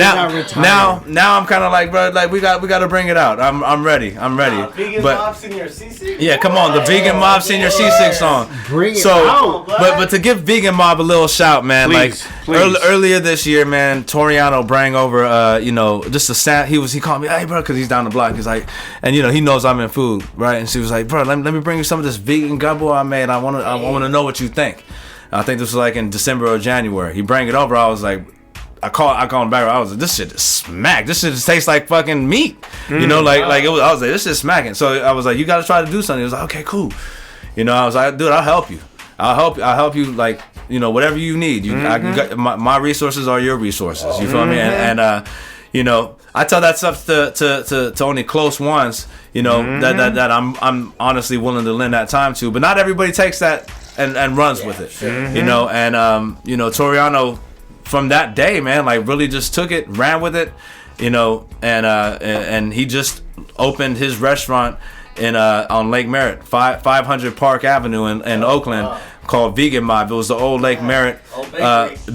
Speaker 3: kind of like, bro, like we got to bring it out. I'm ready.
Speaker 5: Vegan Mob Señor Sisig.
Speaker 3: Yeah, come on, the Vegan Mob Señor Sisig song.
Speaker 2: Bring it out.
Speaker 3: But to give Vegan Mob a little shout, man, please. Earlier this year, man, Toriano bring over, you know, just a sound. He called me, hey, bro, because he's down the block. He's like, and you know, he knows I'm in food, right? And she was like, bro, let me bring you some of this vegan gumbo I made. I want to know what you think. I think this was like in December or January. He bring it over. I was like, I called him back. I was like, this shit is smack. This shit tastes like fucking meat. You know, like it was. I was like, this shit smacking. So I was like, you got to try to do something. He was like, okay, cool. You know, I was like, dude, I'll help you. I'll help you. Like, you know, whatever you need. I can, my resources are your resources. You feel me? And you know, I tell that stuff to only close ones. You know, that I'm honestly willing to lend that time to. But not everybody takes that and runs with it. You know, and you know, Toriano from that day, man, like really just took it, ran with it. You know, and he just opened his restaurant in on Lake Merritt, 500 Park Avenue in Oakland, called Vegan Mob. It was the old Lake Merritt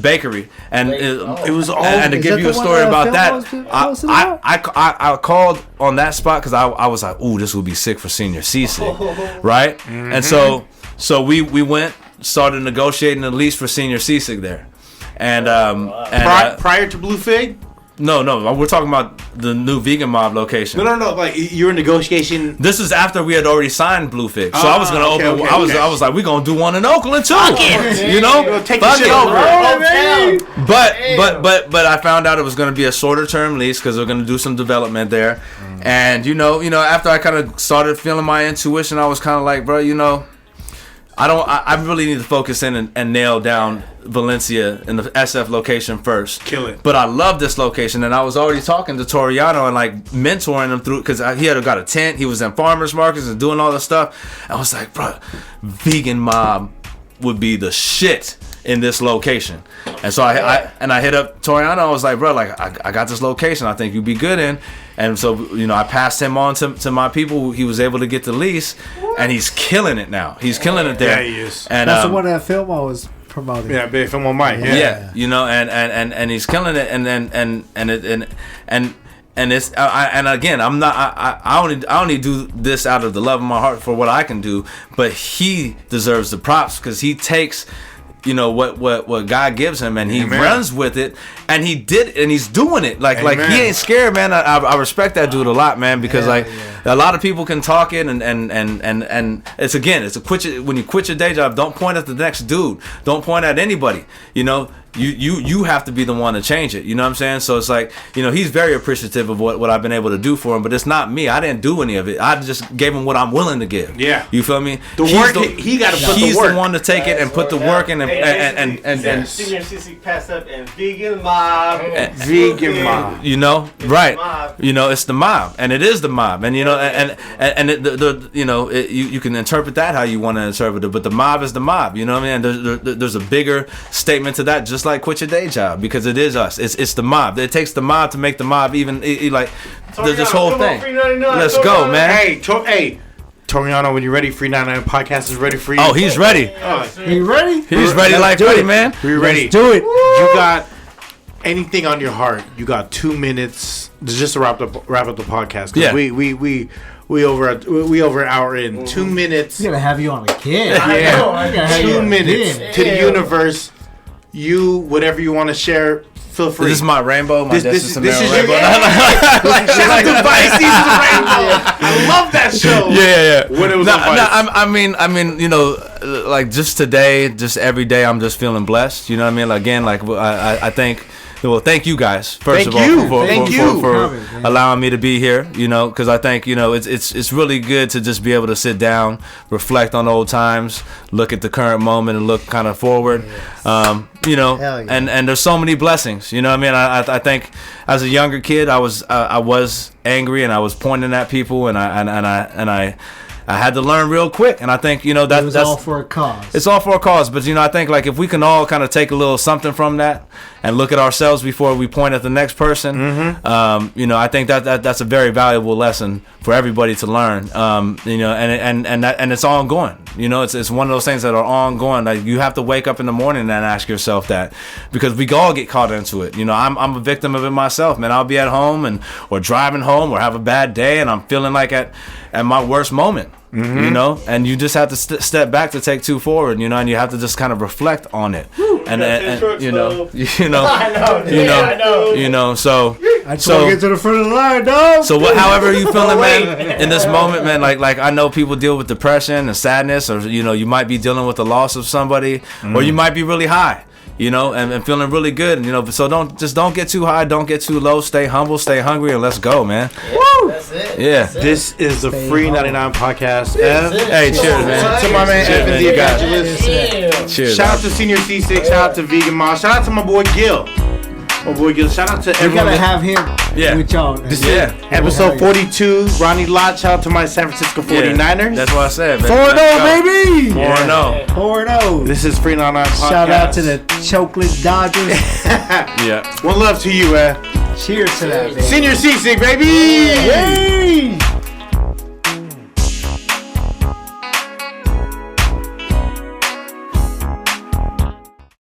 Speaker 3: bakery, and it was all. And to give you a story about that, I called on that spot because I was like, ooh, this would be sick for Señor Sisig, right? And so we went, started negotiating a lease for Señor Sisig there, and
Speaker 1: prior to Blue Fig.
Speaker 3: No, we're talking about the new Vegan Mob location.
Speaker 1: No. Like you're in negotiation.
Speaker 3: This is after we had already signed Blue Fig, so I was gonna open.
Speaker 1: Okay.
Speaker 3: I was like, we're gonna do one in Oakland too. You know,
Speaker 1: take the shit over.
Speaker 3: But I found out it was gonna be a shorter term lease because we're gonna do some development there, and you know, after I kind of started feeling my intuition, I was kind of like, bro, you know, I really need to focus in and nail down Valencia in the SF location first.
Speaker 1: Kill it.
Speaker 3: But I love this location, and I was already talking to Toriano and like mentoring him through, because he had got a tent. He was in farmers markets and doing all this stuff. I was like, bro, vegan mob would be the shit in this location. And so I hit up Toriano. I was like, bro, like I got this location I think you'd be good in. And so, you know, I passed him on to my people. He was able to get the lease, and he's killing it now. He's killing it there.
Speaker 1: Yeah, he is.
Speaker 3: And
Speaker 2: that's the one that film I was promoting.
Speaker 1: Yeah, big film on Mike.
Speaker 3: Yeah, you know, and he's killing it, and it's and again, I only do this out of the love of my heart for what I can do, but he deserves the props because he takes, you know, what God gives him, and he runs with it, and he did, and he's doing it like he ain't scared, man. I respect that dude a lot, man, because a lot of people can talk it, and it's when you quit your day job, don't point at the next dude, don't point at anybody, you know. You have to be the one to change it. You know what I'm saying? So it's like, you know, he's very appreciative of what I've been able to do for him, but it's not me. I didn't do any of it. I just gave him what I'm willing to give.
Speaker 1: Yeah.
Speaker 3: You feel me?
Speaker 1: He got to put the work.
Speaker 3: He's the one to take it and put the work in, and
Speaker 5: Señor Sisig passed up and vegan mob.
Speaker 1: Vegan mob.
Speaker 3: You know, right? You know, it's the mob, and it is the mob, and you know, and you know, you can interpret that how you want to interpret it, but the mob is the mob. You know what I mean? There's a bigger statement to that, just like quit your day job, because it is us. It's the mob. It takes the mob to make the mob even like there's this whole thing. Let's go, man.
Speaker 1: Hey, Toriano, when you're ready, Free99 podcast is ready for you.
Speaker 3: Oh, he's ready.
Speaker 2: You ready?
Speaker 3: He's ready, like ready, man.
Speaker 1: We're ready.
Speaker 2: Let's do it.
Speaker 1: You got anything on your heart? You got 2 minutes just to wrap up the podcast.
Speaker 3: Yeah.
Speaker 1: We over an hour in. 2 minutes.
Speaker 2: We're gonna have you on again.
Speaker 1: Yeah. 2 minutes to the universe. You, whatever you want to share, feel free.
Speaker 3: This is my rainbow.
Speaker 1: This is your
Speaker 3: rainbow.
Speaker 1: like shout out to Vice Seasons Rainbow. I love that show.
Speaker 3: Yeah.
Speaker 1: When it was on Vice.
Speaker 3: I mean, you know, like just today, just every day, I'm just feeling blessed. You know what I mean? Like, again, like I think. Well, thank you guys first of all for allowing me to be here. You know, because I think, you know, it's really good to just be able to sit down, reflect on old times, look at the current moment, and look kind of forward. You know, and there's so many blessings. You know what I mean? I think as a younger kid, I was angry and I was pointing at people, and I had to learn real quick, and I think, you know, that's
Speaker 2: all for a cause.
Speaker 3: It's all for a cause, but, you know, I think, like, if we can all kind of take a little something from that and look at ourselves before we point at the next person, you know, I think that's a very valuable lesson for everybody to learn. You know, and it's ongoing. You know, it's one of those things that are ongoing. Like, you have to wake up in the morning and ask yourself that, because we all get caught into it. You know, I'm a victim of it myself, man. I'll be at home or driving home or have a bad day, and I'm feeling like at my worst moment. You know, and you just have to step back to take two forward, you know, and you have to just kind of reflect on it. And you know, so
Speaker 2: I just want to get to the front of the line, dog.
Speaker 3: So however you feeling, man, in this moment, man, like I know people deal with depression and sadness, or, you know, you might be dealing with the loss of somebody, or you might be really high, you know, and feeling really good, and, you know, so don't get too high, don't get too low, stay humble, stay hungry, and let's go, man.
Speaker 5: Woo! That's it.
Speaker 3: Yeah.
Speaker 1: This is the Free99 podcast.
Speaker 3: Hey, cheers, man.
Speaker 1: To my man Evan the Evangelist.
Speaker 3: Cheers.
Speaker 1: Shout out to Señor C6. Shout out to Vegan Mom. Shout out to my boy Gil. Shout out to everyone.
Speaker 2: We gotta have him with y'all.
Speaker 1: This is episode 42. Ronnie Lott. Shout out to my San Francisco 49ers.
Speaker 3: That's what I said,
Speaker 2: 4-0, baby.
Speaker 3: 4-0.
Speaker 2: 4-0.
Speaker 1: This is Free99 podcast.
Speaker 2: Shout out to the Chocolate Dodgers.
Speaker 1: Yeah. One love to you,
Speaker 2: Cheers to that, man.
Speaker 1: Señor C6, baby.
Speaker 2: Yay!